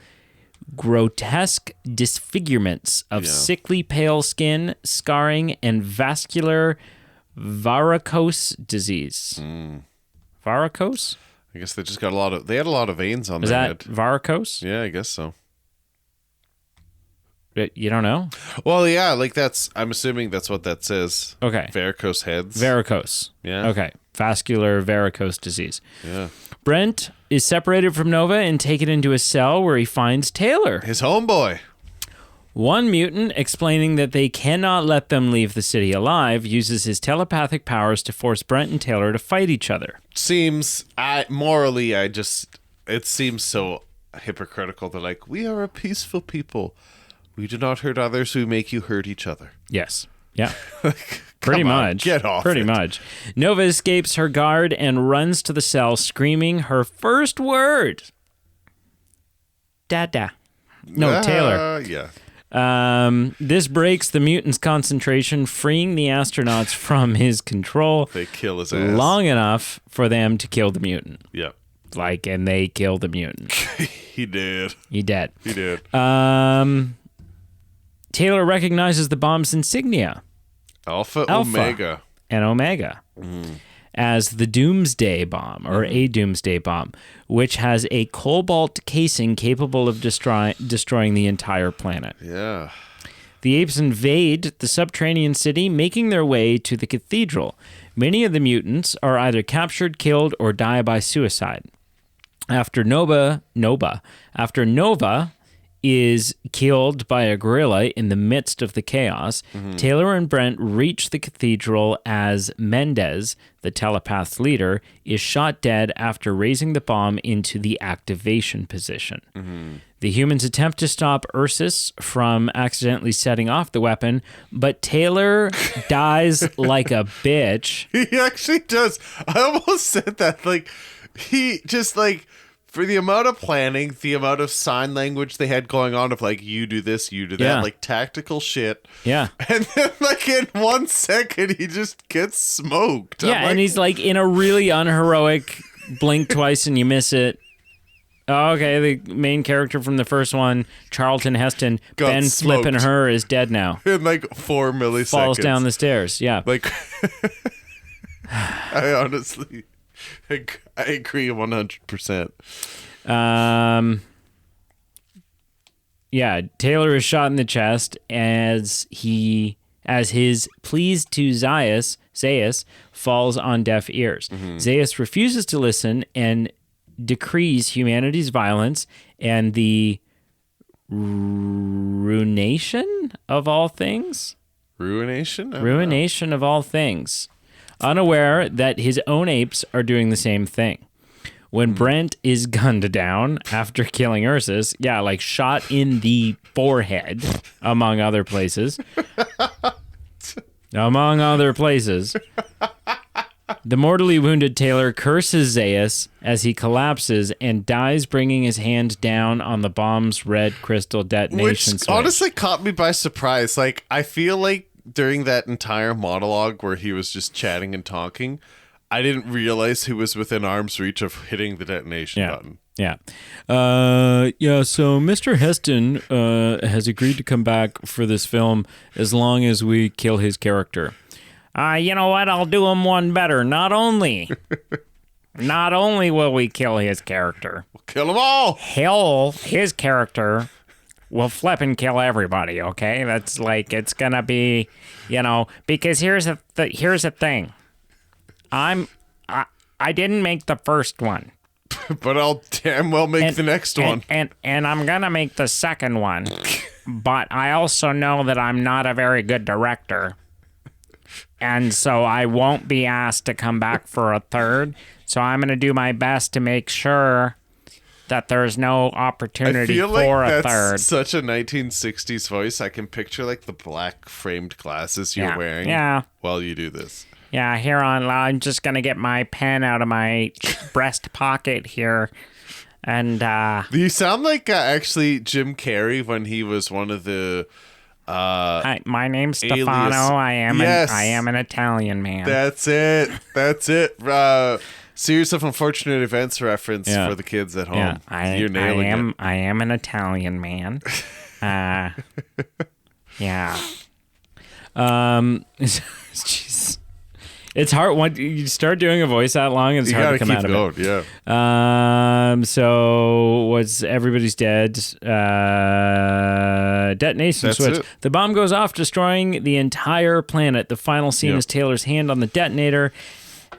grotesque disfigurements of sickly pale skin, scarring, and vascular varicose disease. Varicose? I guess they just got they had a lot of veins on their head. Is that varicose? Yeah, I guess so. You don't know? Well, yeah, I'm assuming that's what that says. Okay. Varicose heads. Varicose. Yeah. Okay. Vascular varicose disease. Yeah. Brent is separated from Nova and taken into a cell where he finds Taylor. His homeboy. One mutant, explaining that they cannot let them leave the city alive, uses his telepathic powers to force Brent and Taylor to fight each other. It seems so hypocritical. They're like, we are a peaceful people. We do not hurt others who make you hurt each other. Yes. Yeah. Pretty much. Get off Pretty much. Nova escapes her guard and runs to the cell screaming her first word. Dada. No, Taylor. Yeah. This breaks the mutant's concentration, freeing the astronauts from his control. They kill his ass. Long enough for them to kill the mutant. Yeah. And they kill the mutant. He did. He did. He did. Taylor recognizes the bomb's insignia. Alpha Omega. And Omega. As the Doomsday Bomb, or a Doomsday Bomb, which has a cobalt casing capable of destroying the entire planet. Yeah. The apes invade the subterranean city, making their way to the cathedral. Many of the mutants are either captured, killed, or die by suicide. After Nova is killed by a gorilla in the midst of the chaos, Taylor and Brent reach the cathedral as Mendez, the telepath's leader, is shot dead after raising the bomb into the activation position. The humans attempt to stop Ursus from accidentally setting off the weapon, but Taylor dies like a bitch. He actually does. I almost said that. He just for the amount of planning, the amount of sign language they had going on of you do this, you do that, tactical shit. Yeah. And then in 1 second, he just gets smoked. Yeah, and he's in a really unheroic blink twice and you miss it. Oh, okay, the main character from the first one, Charlton Heston, Ben flipping her is dead now. In 4 milliseconds. Falls down the stairs, yeah. I honestly... I agree 100%. Yeah, Taylor is shot in the chest as his pleas to Zeus falls on deaf ears. Zeus refuses to listen and decrees humanity's violence and the ruination of all things. Ruination of all things. Unaware that his own apes are doing the same thing. When Brent is gunned down after killing Ursus, shot in the forehead, among other places. The mortally wounded Taylor curses Zeus as he collapses and dies, bringing his hand down on the bomb's red crystal detonation switch. Honestly caught me by surprise. I feel like during that entire monologue where he was just chatting and talking, I didn't realize he was within arm's reach of hitting the detonation button. Yeah. So Mr. Heston has agreed to come back for this film as long as we kill his character. You know what? I'll do him one better. Not only will we kill his character, We'll kill them all. His character will flip and kill everybody, okay? That's like, it's gonna be, because here's the thing. I didn't make the first one. But I'll damn well make the next one. And I'm gonna make the second one. But I also know that I'm not a very good director. And so I won't be asked to come back for a third. So I'm gonna do my best to make sure that there's no opportunity for a third. Such a 1960s voice. I can picture like the black framed glasses you're wearing while you do this. Yeah, I'm just going to get my pen out of my breast pocket here. And you sound like actually Jim Carrey when he was one of the hi, my name's Stefano. I am an Italian man. That's it. Series of Unfortunate Events reference for the kids at home. Yeah, you're nailing it. I am an Italian man. Yeah. Jeez. It's hard when you start doing a voice that long. It's hard to come out of it. Yeah. So was everybody's dead? Detonation switch. It. The bomb goes off, destroying the entire planet. The final scene is Taylor's hand on the detonator,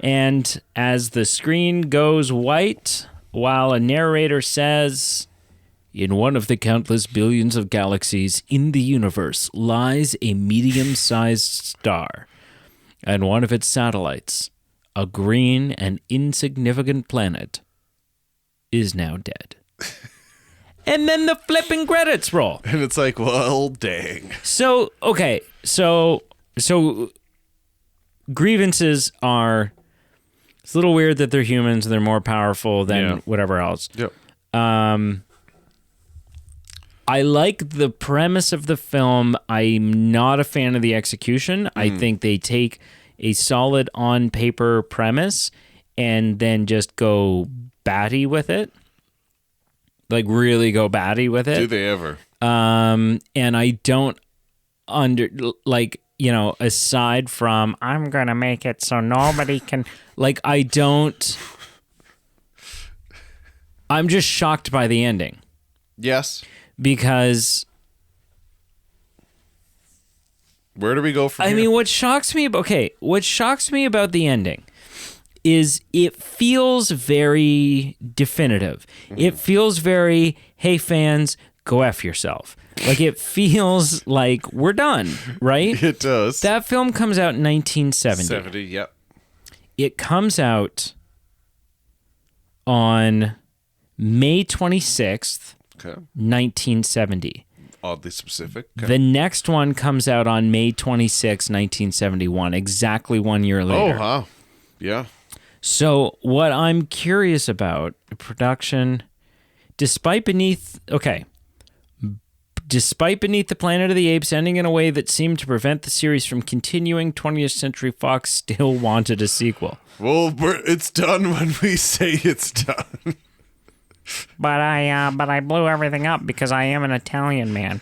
and as the screen goes white, while a narrator says, "In one of the countless billions of galaxies in the universe lies a medium-sized star. And one of its satellites, a green and insignificant planet, is now dead." And then the flipping credits roll. And it's like, well, dang. So, okay. So grievances are, it's a little weird that they're humans and they're more powerful than whatever else. Yep. I like the premise of the film. I'm not a fan of the execution. I think they take a solid on-paper premise and then just go batty with it. Like, really go batty with it. Do they ever? And I don't aside from, I'm going to make it so nobody can, I'm just shocked by the ending. Yes. Because where do we go from here? I mean, what shocks me about the ending is it feels very definitive. It feels very, hey fans, go F yourself. Like, it feels like we're done, right? It does. That film comes out in 1970. 70, yep. It comes out on May 26th, 1970. Oddly specific. Okay. The next one comes out on May 26, 1971, exactly 1 year later. Oh, wow. Yeah. So what I'm curious about, production, despite Beneath the Planet of the Apes ending in a way that seemed to prevent the series from continuing, 20th Century Fox still wanted a sequel. Well, it's done when we say it's done. But I blew everything up because I am an Italian man.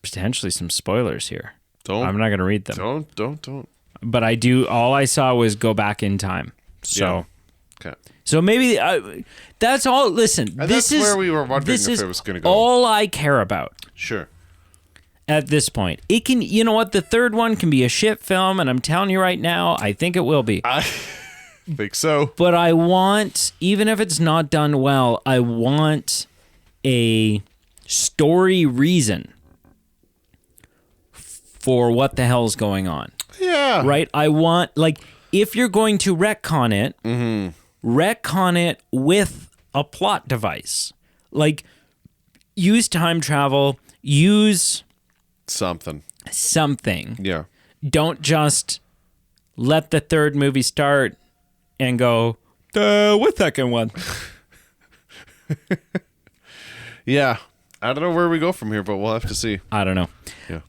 Potentially some spoilers here. I'm not going to read them. Don't. But I do. All I saw was go back in time. So, yeah. Okay. So maybe that's all. Listen, and this is where we were wondering if it was going to go. All I care about. Sure. At this point, it can. You know what? The third one can be a shit film, and I'm telling you right now, I think it will be. I think so. But I want, even if it's not done well, I want a story reason for what the hell's going on. Yeah. Right? I want, if you're going to retcon it, retcon it with a plot device. Use time travel, use something. Yeah. Don't just let the third movie start and go, what second one? Yeah. I don't know where we go from here, but we'll have to see. I don't know. Yeah.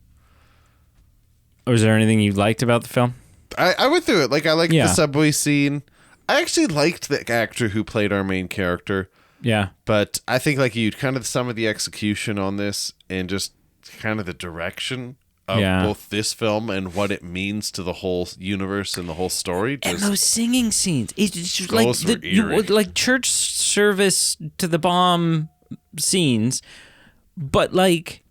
Was there anything you liked about the film? I went through it. Like, I liked the subway scene. I actually liked the actor who played our main character. Yeah. But I think, like you, kind of some of the execution on this and just kind of the direction of both this film and what it means to the whole universe and the whole story. And those singing scenes. It's just like church service to the bomb scenes, but like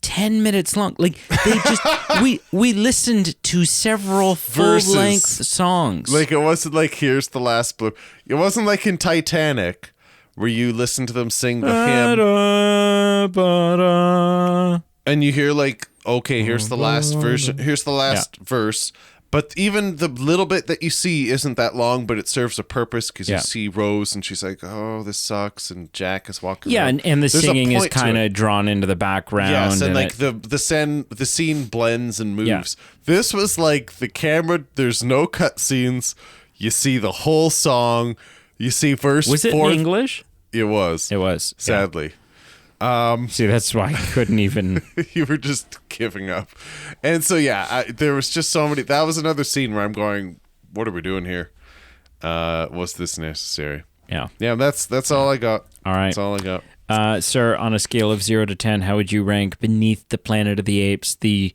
10 minutes long. Like they just we listened to several full-length songs. Like it wasn't like here's the last blue. It wasn't like in Titanic where you listen to them sing the hymn and you hear like, okay, here's the last verse. Here's the last verse. But even the little bit that you see isn't that long, but it serves a purpose because you see Rose and she's like, oh, this sucks. And Jack is walking around. And the singing is kind of drawn into the background. Yes, and like the scene blends and moves. Yeah. This was like the camera, there's no cut scenes. You see the whole song. You see verse 4. Was it in English? It was. It was. Sadly. See, that's why I couldn't even. You were just giving up. And so, there was just so many. That was another scene where I'm going, what are we doing here? Was this necessary? Yeah. Yeah, that's all I got. All right. That's all I got. Sir, on a scale of 0 to 10, how would you rank Beneath the Planet of the Apes, the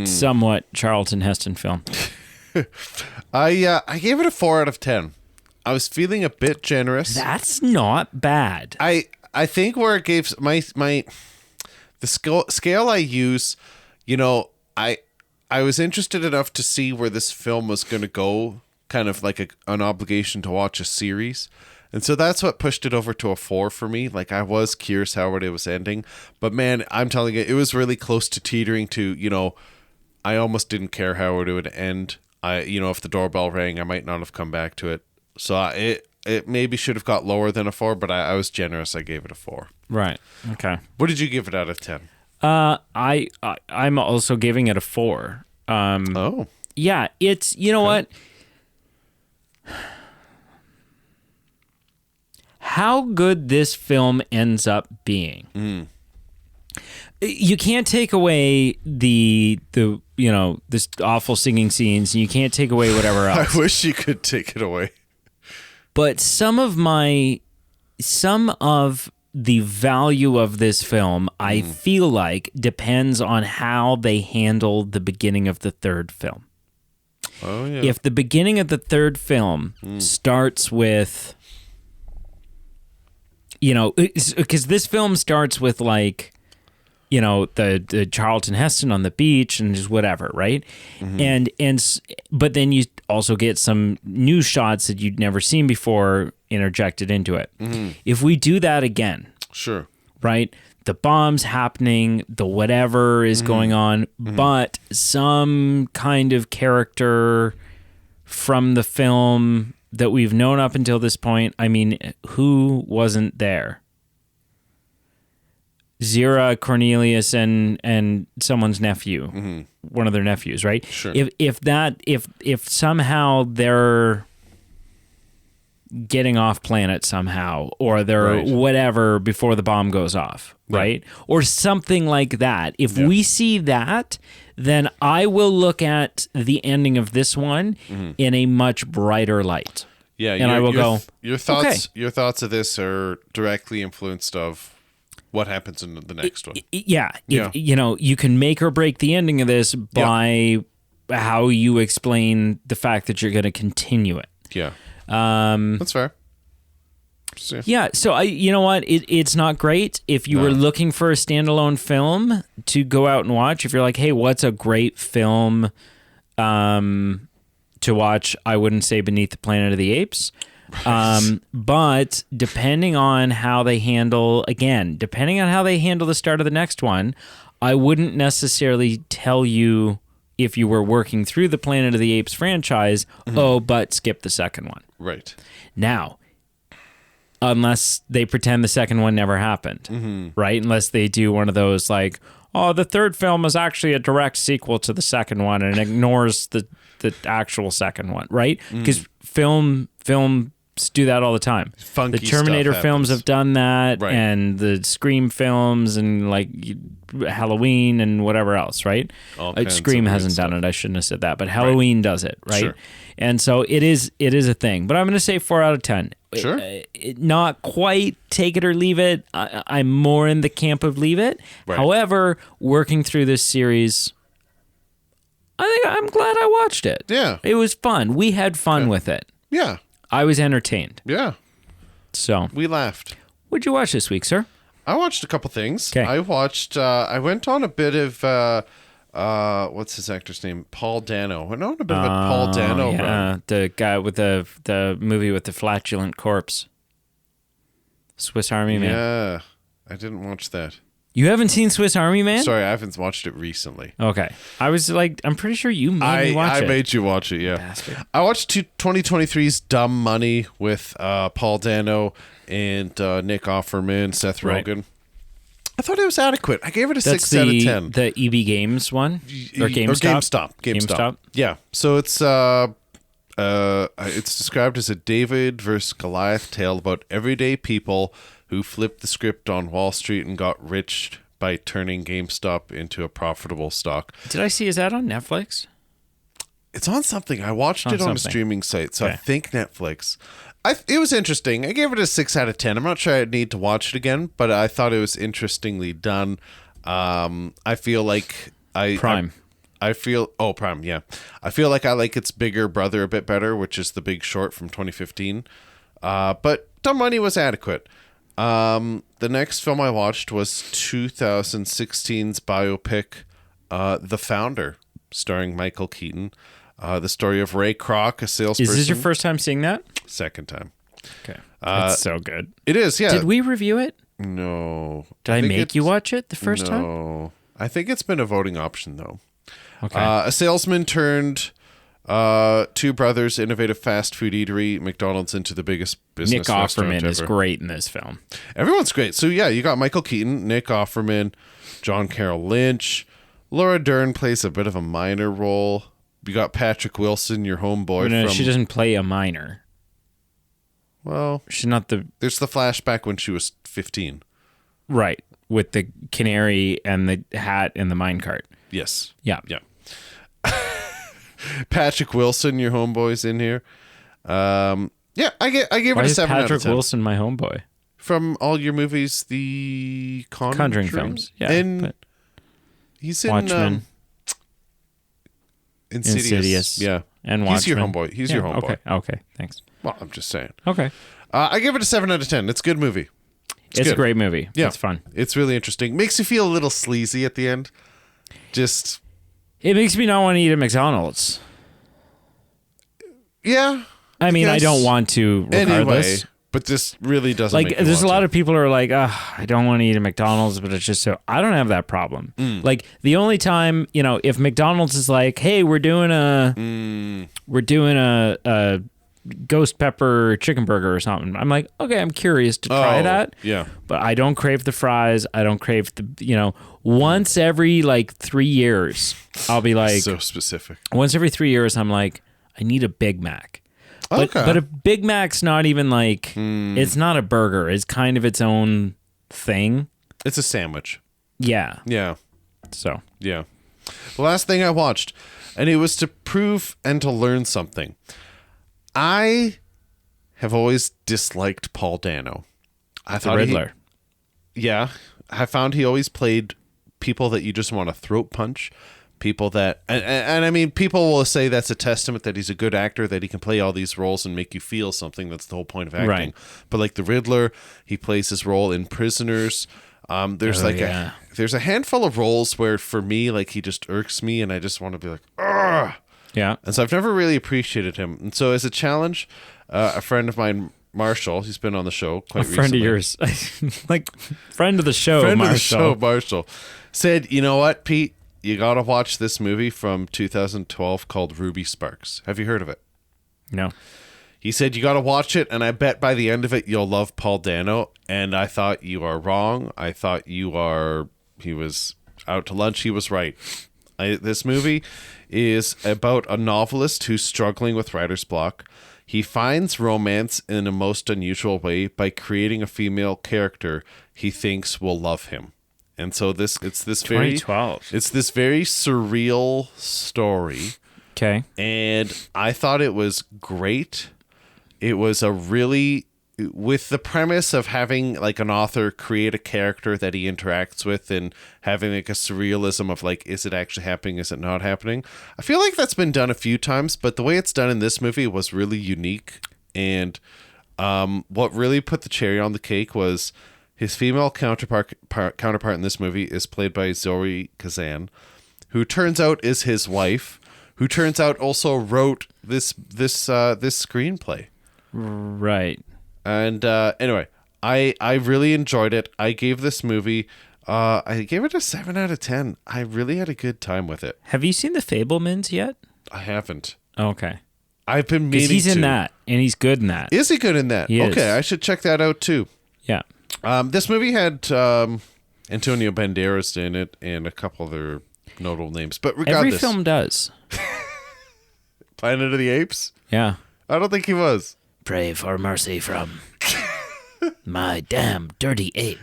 somewhat Charlton Heston film? I gave it a 4 out of 10. I was feeling a bit generous. That's not bad. I think where it gave the scale I use, I was interested enough to see where this film was going to go, kind of like an obligation to watch a series. And so that's what pushed it over to a 4 for me. Like I was curious how it was ending, but man, I'm telling you, it was really close to teetering to, I almost didn't care how it would end. If the doorbell rang, I might not have come back to it. So it maybe should have got lower than a 4, but I was generous. I gave it a 4. Right. Okay. What did you give it out of 10? I'm also giving it a 4. Yeah, it's, what? How good this film ends up being. You can't take away the this awful singing scenes, and you can't take away whatever else. I wish you could take it away. But some of the value of this film, I feel like, depends on how they handle the beginning of the third film. Oh, yeah. If the beginning of the third film starts with, because this film starts with like, the Charlton Heston on the beach and just whatever, right? But then you also get some new shots that you'd never seen before interjected into it. If we do that again, sure, right? The bomb's happening, the whatever is going on, but some kind of character from the film that we've known up until this point. I mean, who wasn't there? Zira, Cornelius, and someone's nephew, one of their nephews, right? Sure. If somehow they're getting off planet somehow, or they're whatever before the bomb goes off, right? Or something like that. If we see that, then I will look at the ending of this one in a much brighter light. Yeah, and I will go. Your thoughts. Okay. Your thoughts of this are directly influenced of what happens in the next one. Yeah. You can make or break the ending of this by how you explain the fact that you're going to continue it. Yeah. That's fair. Yeah. So you know what? It's not great if you were looking for a standalone film to go out and watch. If you're like, hey, what's a great film to watch? I wouldn't say Beneath the Planet of the Apes. But depending on how they handle the start of the next one, I wouldn't necessarily tell you if you were working through the Planet of the Apes franchise, but skip the second one. Right. Now, unless they pretend the second one never happened, right? Unless they do one of those like, oh, the third film is actually a direct sequel to the second one and ignores the actual second one, right? Because film do that all the time. Funky the Terminator stuff films happens. have done that, Right. and the Scream films, and like Halloween and whatever else, right? All kinds Scream of weird hasn't done stuff. it. I shouldn't have said that, but Halloween does it, right? Sure. And so it is a thing. But I'm going to say 4 out of 10. Sure. Not quite take it or leave it. I'm more in the camp of leave it. Right. However, working through this series, I'm glad I watched it. Yeah. It was fun. We had fun with it. Yeah. I was entertained. Yeah. So, We laughed. what'd you watch this week, sir? I watched a couple things. 'Kay. I watched. I went on a bit of. What's his actor's name? Paul Dano. I went on a bit of a Paul Dano run. Yeah, the guy with the movie with the flatulent corpse. Swiss Army Man. Yeah. I didn't watch that. You haven't seen Swiss Army Man? Sorry, I haven't watched it recently. Okay. I was like, I'm pretty sure you made me watch I it. made you watch it, yeah. Bastard. I watched 2023's Dumb Money with Paul Dano and Nick Offerman, Seth Right. Rogen. I thought it was adequate. I gave it a That's 6 out of 10. the EB Games one? Or GameStop? GameStop. Yeah. So it's described as a David versus Goliath tale about everyday people who flipped the script on Wall Street and got rich by turning GameStop into a profitable stock. Did I see, is that on Netflix? It's on something. I watched it on a something. streaming site, so I Okay. think Netflix. It was interesting. I gave it a 6 out of 10. I'm not sure I'd need to watch it again, but I thought it was interestingly done. I feel like Prime. I feel Prime, yeah. I feel like I like its bigger brother a bit better, which is The Big Short from 2015. But Dumb Money was adequate. The next film I watched was 2016's biopic, The Founder, starring Michael Keaton. The story of Ray Kroc, a salesperson. Is this your first time seeing that? Second time. Okay. That's so good. It is, yeah. Did we review it? No. Did I think make you it's- watch it the first time? No. I think it's been a voting option, though. Okay. A salesman turned two brothers' innovative fast food eatery, McDonald's, into the biggest business Nick restaurant Offerman is ever. great in this film. Everyone's great. So, yeah, you got Michael Keaton, Nick Offerman, John Carroll Lynch. Laura Dern plays a bit of a minor role. You got Patrick Wilson, your homeboy No, from... she doesn't play a minor. Well, She's not the... there's the flashback when she was 15. Right. With the canary and the hat and the minecart. Yes. Yeah. Yeah. Patrick Wilson, your homeboy's in here. Yeah, I gave Why it a is 7 out Patrick of 10. Wilson my homeboy? From all your movies, the Conjuring films. Yeah. And but he's in Watchmen. Insidious. Yeah. And He's your Watchmen. homeboy. He's your homeboy. Okay. Thanks. Well, I'm just saying. Okay. I give it a 7 out of 10. It's a good movie. It's a good. great movie. Yeah. It's fun. It's really interesting. Makes you feel a little sleazy at the end. Just, It makes me not want to eat at McDonald's. yeah. I mean, I Yes. don't want to regardless. Anyway, but this really doesn't Like, make you there's a want lot to. of people who are like, I don't want to eat at McDonald's, but it's just so... I don't have that problem. Mm. Like, the only time, if McDonald's is like, hey, we're doing a ghost pepper chicken burger or something, I'm like, okay, I'm curious to try that. Yeah. But I don't crave the fries. I don't crave the, once every 3 years, I'll be like, So specific. once every 3 years, I'm like, I need a Big Mac. But, Okay. but a Big Mac's not even like, it's not a burger. It's kind of its own thing. It's a sandwich. Yeah. Yeah. So, Yeah. The last thing I watched, and it was to prove and to learn something. I have always disliked Paul Dano. I the thought Riddler. Yeah. I found he always played people that you just want to throat punch. People that, and I mean, people will say that's a testament that he's a good actor, that he can play all these roles and make you feel something. That's the whole point of acting. Right. But like the Riddler, he plays his role in Prisoners. There's there's a handful of roles where for me, like he just irks me and I just want to be like, ugh. Yeah. And so I've never really appreciated him. And so as a challenge, a friend of mine, Marshall, he's been on the show quite recently. Friend of yours. Friend of the show, Friend Marshall. of the show, Marshall, said, you know what, Pete? You got to watch this movie from 2012 called Ruby Sparks. Have you heard of it? No. He said, you got to watch it, and I bet by the end of it, you'll love Paul Dano. And I thought you are wrong. I thought he was out to lunch. He was right. This movie is about a novelist who's struggling with writer's block. He finds romance in a most unusual way by creating a female character he thinks will love him. And so it's this very 2012. It's this very surreal story. Okay. And I thought it was great. It was a really, with the premise of having like an author create a character that he interacts with and having like a surrealism of like, is it actually happening? Is it not happening? I feel like that's been done a few times, but the way it's done in this movie was really unique. And what really put the cherry on the cake was his female counterpart in this movie is played by Zoe Kazan, who turns out is his wife, who turns out also wrote this screenplay. Right. And anyway, I really enjoyed it. I gave this movie, I gave it a 7 out of 10. I really had a good time with it. Have you seen The Fabelmans yet? I haven't. Okay. I've been meaning to. He's in that, and he's good in that. Is he good in that? He is. Okay, I should check that out too. Yeah. This movie had Antonio Banderas in it and a couple other notable names. But regardless. Every film does. Planet of the Apes? Yeah. I don't think he was. Pray for mercy from my damn dirty ape.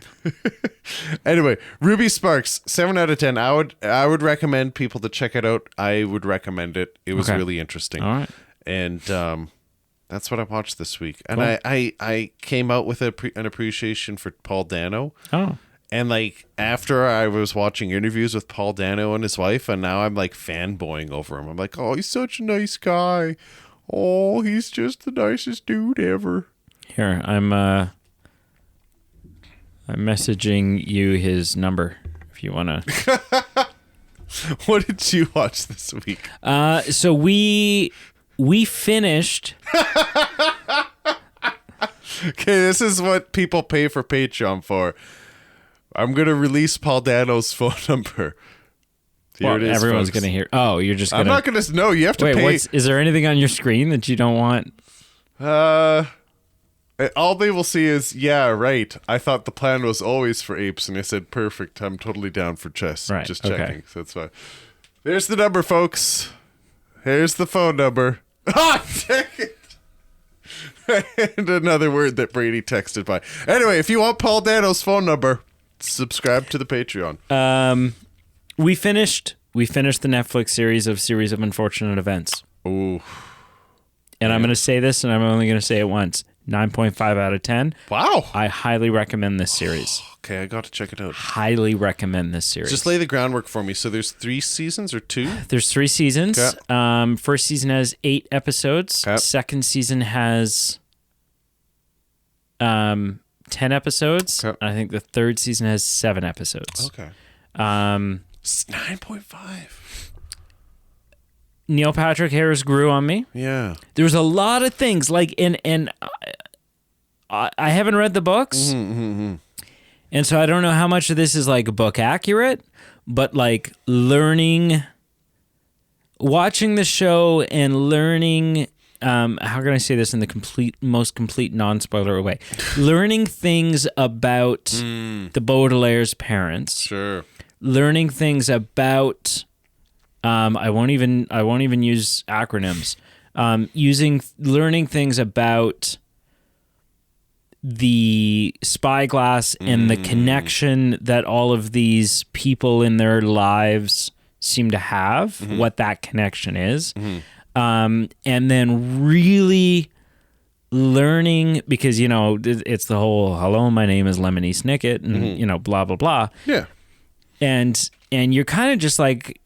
Anyway, Ruby Sparks, 7 out of 10. I would recommend people to check it out. I would recommend it. It was really interesting. All right. And that's what I watched this week. And Cool. I came out with an appreciation for Paul Dano. Oh. And like after I was watching interviews with Paul Dano and his wife, and now I'm like fanboying over him. I'm like, oh, he's such a nice guy. Oh, he's just the nicest dude ever. Here, I'm messaging you his number if you want to. What did you watch this week? So we finished. Okay, this is what people pay for Patreon for. I'm going to release Paul Dano's phone number. Here it is, everyone's folks. going to hear. Oh, you're just going I'm to. not going to. No, you have to Wait, pay. is there anything on your screen that you don't want? All they will see is, yeah, right. I thought the plan was always for apes, and I said, perfect. I'm totally down for chess. Right, Just okay. checking. So that's fine. There's the number, folks. Here's the phone number. Ah, dang it. And another word that Brady texted by. Anyway, if you want Paul Dano's phone number, subscribe to the Patreon. We finished the Netflix series of Unfortunate Events. Ooh. And I'm going to say this, and I'm only going to say it once. 9.5 out of 10. Wow. I highly recommend this series. Okay, I got to check it out. Highly recommend this series. Just lay the groundwork for me. So there's 3 seasons or 2? There's 3 seasons. Okay. First season has 8 episodes. Okay. Second season has 10 episodes. Okay. And I think the third season has 7 episodes. Okay. 9.5. 9.5. Neil Patrick Harris grew on me. Yeah. There's a lot of things like and I haven't read the books, and so I don't know how much of this is like book accurate, but like watching the show and learning. How can I say this in the most complete non-spoiler way? Learning things about the Baudelaire's parents. Sure. Learning things about. I won't even use acronyms. Learning things about the spyglass and the connection that all of these people in their lives seem to have, what that connection is. And then really learning, because, it's the whole, hello, my name is Lemony Snicket, and, blah, blah, blah. Yeah. And you're kind of just like,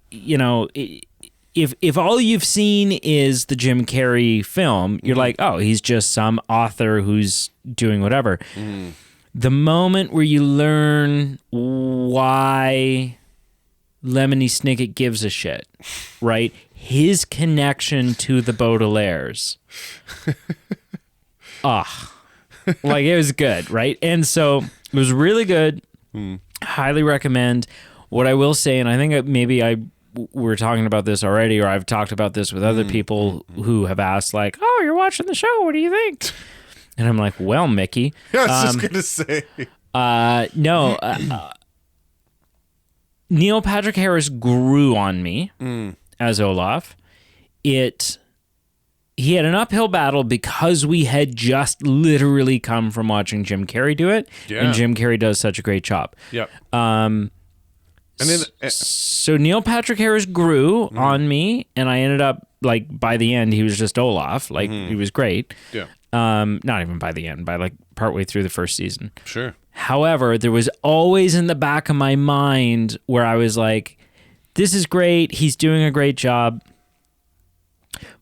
if all you've seen is the Jim Carrey film, you're like, oh, he's just some author who's doing whatever. The moment where you learn why Lemony Snicket gives a shit, right? His connection to the Baudelaires. Like it was good, right? And so it was really good. Highly recommend. What I will say, and I think we're talking about this already, or I've talked about this with other people who have asked, like, oh, you're watching the show, what do you think? And I'm like, well, Mickey. Yeah, I was just going to say. No. Neil Patrick Harris grew on me as Olaf. he had an uphill battle because we had just literally come from watching Jim Carrey do it, and Jim Carrey does such a great job. Yep. And then, so Neil Patrick Harris grew on me, and I ended up, like, by the end, he was just Olaf. Like, he was great. Yeah. Not even by the end, by, like, partway through the first season. Sure. However, there was always in the back of my mind where I was like, this is great. He's doing a great job.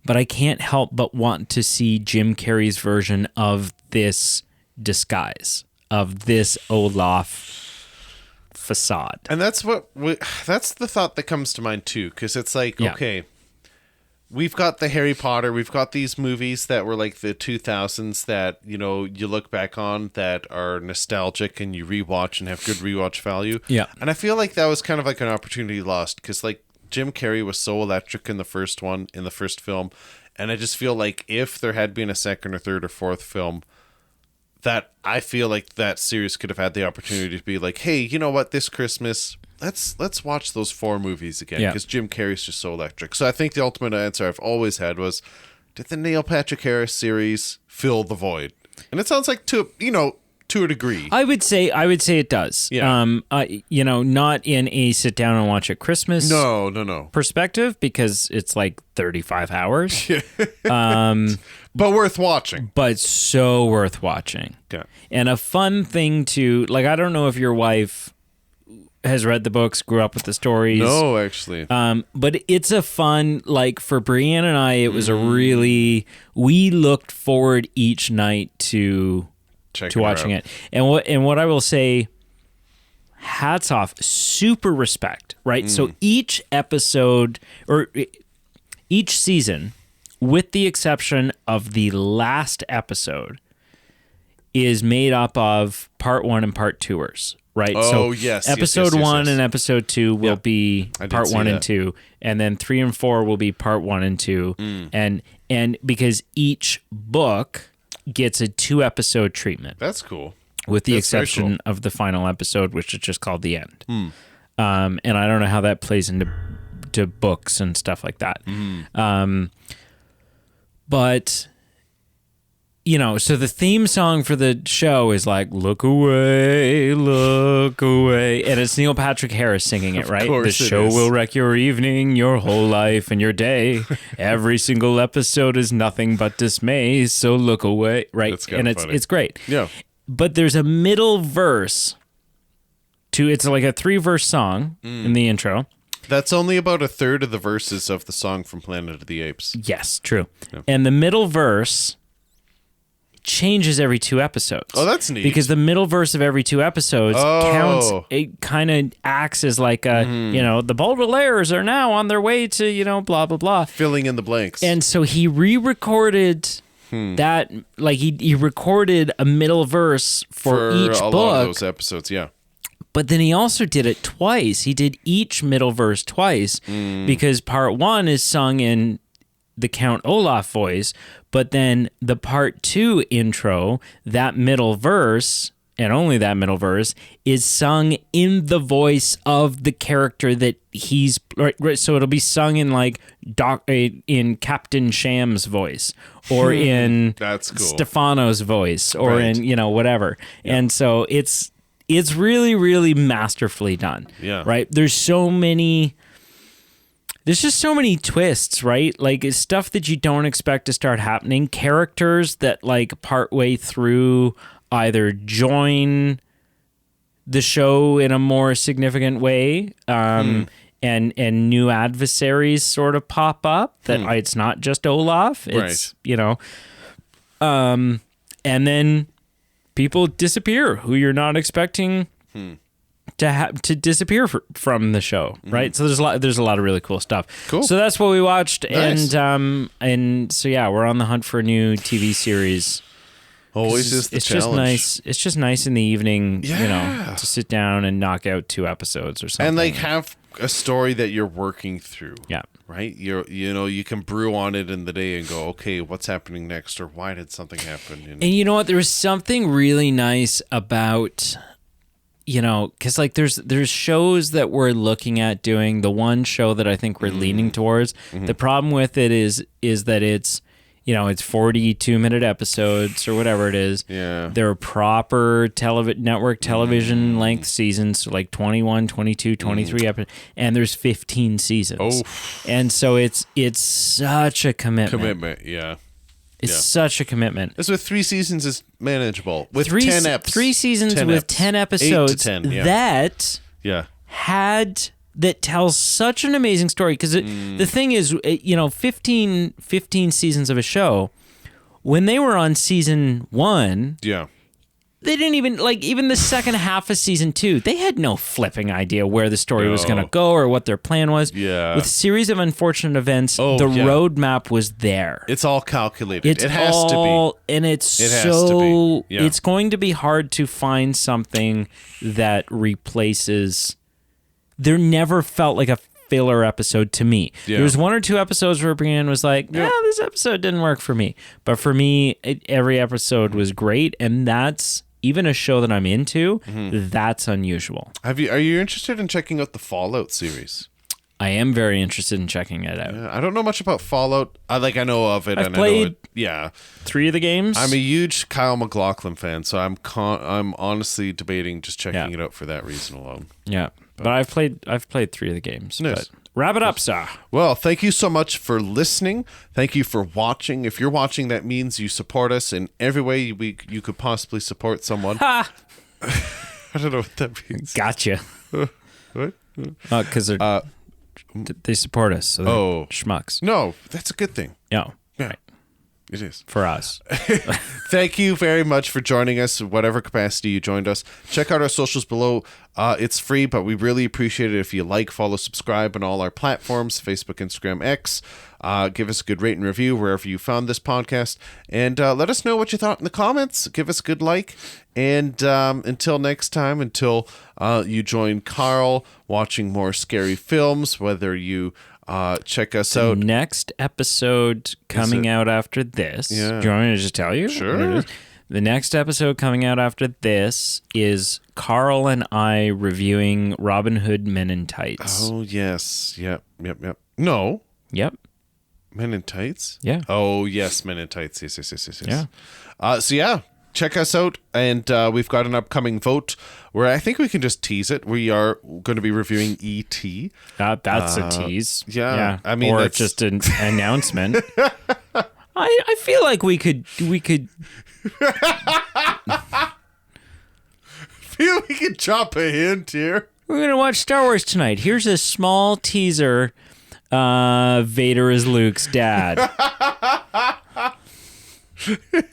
But I can't help but want to see Jim Carrey's version of this disguise, of this Olaf facade. And that's that's the thought that comes to mind too, because it's like, okay, we've got the Harry Potter, we've got these movies that were like the 2000s that, you know, you look back on that are nostalgic and you rewatch and have good rewatch value. Yeah. And I feel like that was kind of like an opportunity lost, because like Jim Carrey was so electric in the first film, and I just feel like if there had been a second or third or fourth film, that I feel like that series could have had the opportunity to be like, hey, you know what, this Christmas, let's watch those 4 movies again, because Jim Carrey's just so electric. So I think the ultimate answer I've always had was, did the Neil Patrick Harris series fill the void? And it sounds like to a degree. I would say it does. Yeah. You know, not in a sit down and watch at Christmas No. perspective, because it's like 35 hours. But worth watching. But so worth watching. Yeah. And a fun thing to, like, I don't know if your wife has read the books, grew up with the stories. No, actually. But it's a fun, like, for Brienne and I, it was a really, we looked forward each night to watching it. And what I will say, hats off, super respect, right? So each episode, or each season, with the exception of the last episode, is made up of part 1 and part 2ers, right? Oh, so yes. Episode 1 and episode 2 will be part 1 and that. 2, and then 3 and 4 will be part 1 and 2. And because each book gets a 2-episode treatment. That's cool. With the exception of the final episode, which is just called The End. And I don't know how that plays into books and stuff like that. But, you know, so the theme song for the show is like, look away, look away. And it's Neil Patrick Harris singing it, right? The show will wreck your evening, your whole life, and your day. Every single episode is nothing but dismay, so look away, right? And it's great. Yeah. But there's a middle verse it's like a 3-verse song in the intro. That's only about a third of the verses of the song from Planet of the Apes. Yes, true. Yeah. And the middle verse changes every 2 episodes. Oh, that's neat. Because the middle verse of every 2 episodes counts. It kind of acts as like a, you know, the Baudelaires are now on their way to, you know, blah, blah, blah. Filling in the blanks. And so he re-recorded that, like he recorded a middle verse for each book. For a lot of those episodes, yeah. But then he also did it twice. He did each middle verse twice because part 1 is sung in the Count Olaf voice, but then the part 2 intro, that middle verse, and only that middle verse, is sung in the voice of the character that he's... Right, so it'll be sung in like in Captain Sham's voice, or in That's cool. Stefano's voice, or in, you know, whatever. Yeah. And so it's really, really masterfully done. Yeah. Right? There's just so many twists, right? Like, it's stuff that you don't expect to start happening. Characters that, like, partway through either join the show in a more significant way, and new adversaries sort of pop up that it's not just Olaf. It's, you know, and then people disappear who you're not expecting to disappear from the show, right? So there's a lot of really cool stuff. Cool. So that's what we watched, nice. And so yeah, we're on the hunt for a new TV series. Always is the challenge. Just nice. It's just nice in the evening, you know, to sit down and knock out 2 episodes or something, and like have a story that you're working through. Yeah. Right? You can brew on it in the day and go, okay, what's happening next, or why did something happen? And you know what? There was something really nice about, you know, because like there's shows that we're looking at doing. The one show that I think we're leaning towards. The problem with it is that it's 42-minute episodes or whatever it is. Yeah. They're proper network television length seasons, so like 21, 22, 23 episodes, and there's 15 seasons. Oh. And so it's such a commitment. Yeah. It's such a commitment. This with 3 seasons is manageable. With 10 episodes. 3 seasons with 10 episodes 8 to 10, yeah. that tells such an amazing story. Because the thing is, 15 seasons of a show, when they were on season 1, they didn't even the second half of season 2, they had no flipping idea where the story was going to go or what their plan was. Yeah. With Series of Unfortunate Events, the roadmap was there. It's all calculated. It has to be. And it's going to be hard to find something that replaces. There never felt like a filler episode to me. Yeah. There was 1 or 2 episodes where Brienne was like, this episode didn't work for me. But for me, every episode was great, and that's even a show that I'm into, that's unusual. Are you interested in checking out the Fallout series? I am very interested in checking it out. Yeah, I don't know much about Fallout. I know of it. I've played 3 of the games. I'm a huge Kyle MacLachlan fan, so I'm honestly debating just checking it out for that reason alone. Yeah, but I've played 3 of the games. Nice. But wrap it up, sir. Well, thank you so much for listening. Thank you for watching. If you're watching, that means you support us in every way you could possibly support someone. I don't know what that means. Gotcha. What? Because they support us. So they're schmucks. No, that's a good thing. Yeah. Right. It is. For us. Thank you very much for joining us, whatever capacity you joined us. Check out our socials below. It's free, but we really appreciate it if you follow, subscribe on all our platforms, Facebook, Instagram, X. Give us a good rate and review wherever you found this podcast. And let us know what you thought in the comments. Give us a good like. And until next time, until you join Carl watching more scary films, whether you... check us out. Next episode coming out after this. Yeah. Do you want me to just tell you? Sure. The next episode coming out after this is Carl and I reviewing Robin Hood Men in Tights. Oh, yes. Yep. No. Yep. Men in Tights? Yeah. Oh, yes. Men in Tights. Yes. Yeah. So, check us out. And we've got an upcoming vote where I think we can just tease it. We are going to be reviewing E.T. That's a tease. Yeah. I mean, or just an announcement. I feel like we could drop a hint here. We're going to watch Star Wars tonight. Here's a small teaser. Vader is Luke's dad.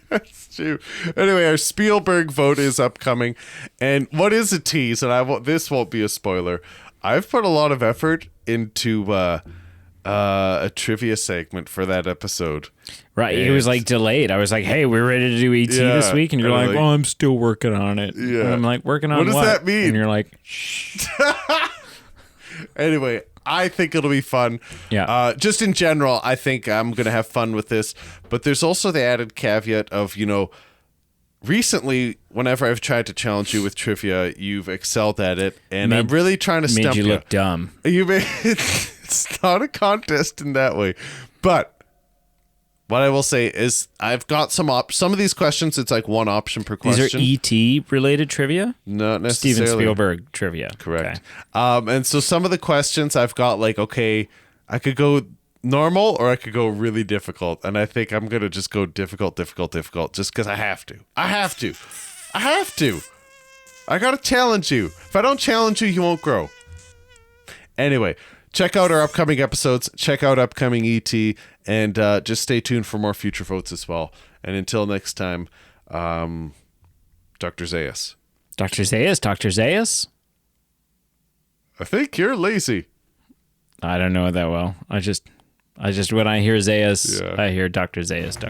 That's true. Anyway, our Spielberg vote is upcoming. And what is a tease? And this won't be a spoiler. I've put a lot of effort into a trivia segment for that episode. Right. It was delayed. I was like, hey, we're ready to do ET this week. And you're like, oh, I'm still working on it. Yeah. And I'm like, working on what? What does that mean? And you're like, shh. Anyway, I think it'll be fun. Yeah. Just in general, I think I'm going to have fun with this. But there's also the added caveat of, recently, whenever I've tried to challenge you with trivia, you've excelled at it. And I'm really trying to stump you. Made you look dumb. It's not a contest in that way. But what I will say is I've got some of these questions, it's like one option per question. These are E.T. related trivia? Not necessarily. Steven Spielberg trivia. Correct. Okay. And so some of the questions I've got okay, I could go normal or I could go really difficult. And I think I'm going to just go difficult, just because I have to. I got to challenge you. If I don't challenge you, you won't grow. Anyway, check out our upcoming episodes. Check out upcoming ET. And just stay tuned for more future votes as well. And until next time, Dr. Zayas. Dr. Zayas? I think you're lazy. I don't know it that well. I just when I hear Zayas, I hear Dr. Zayas.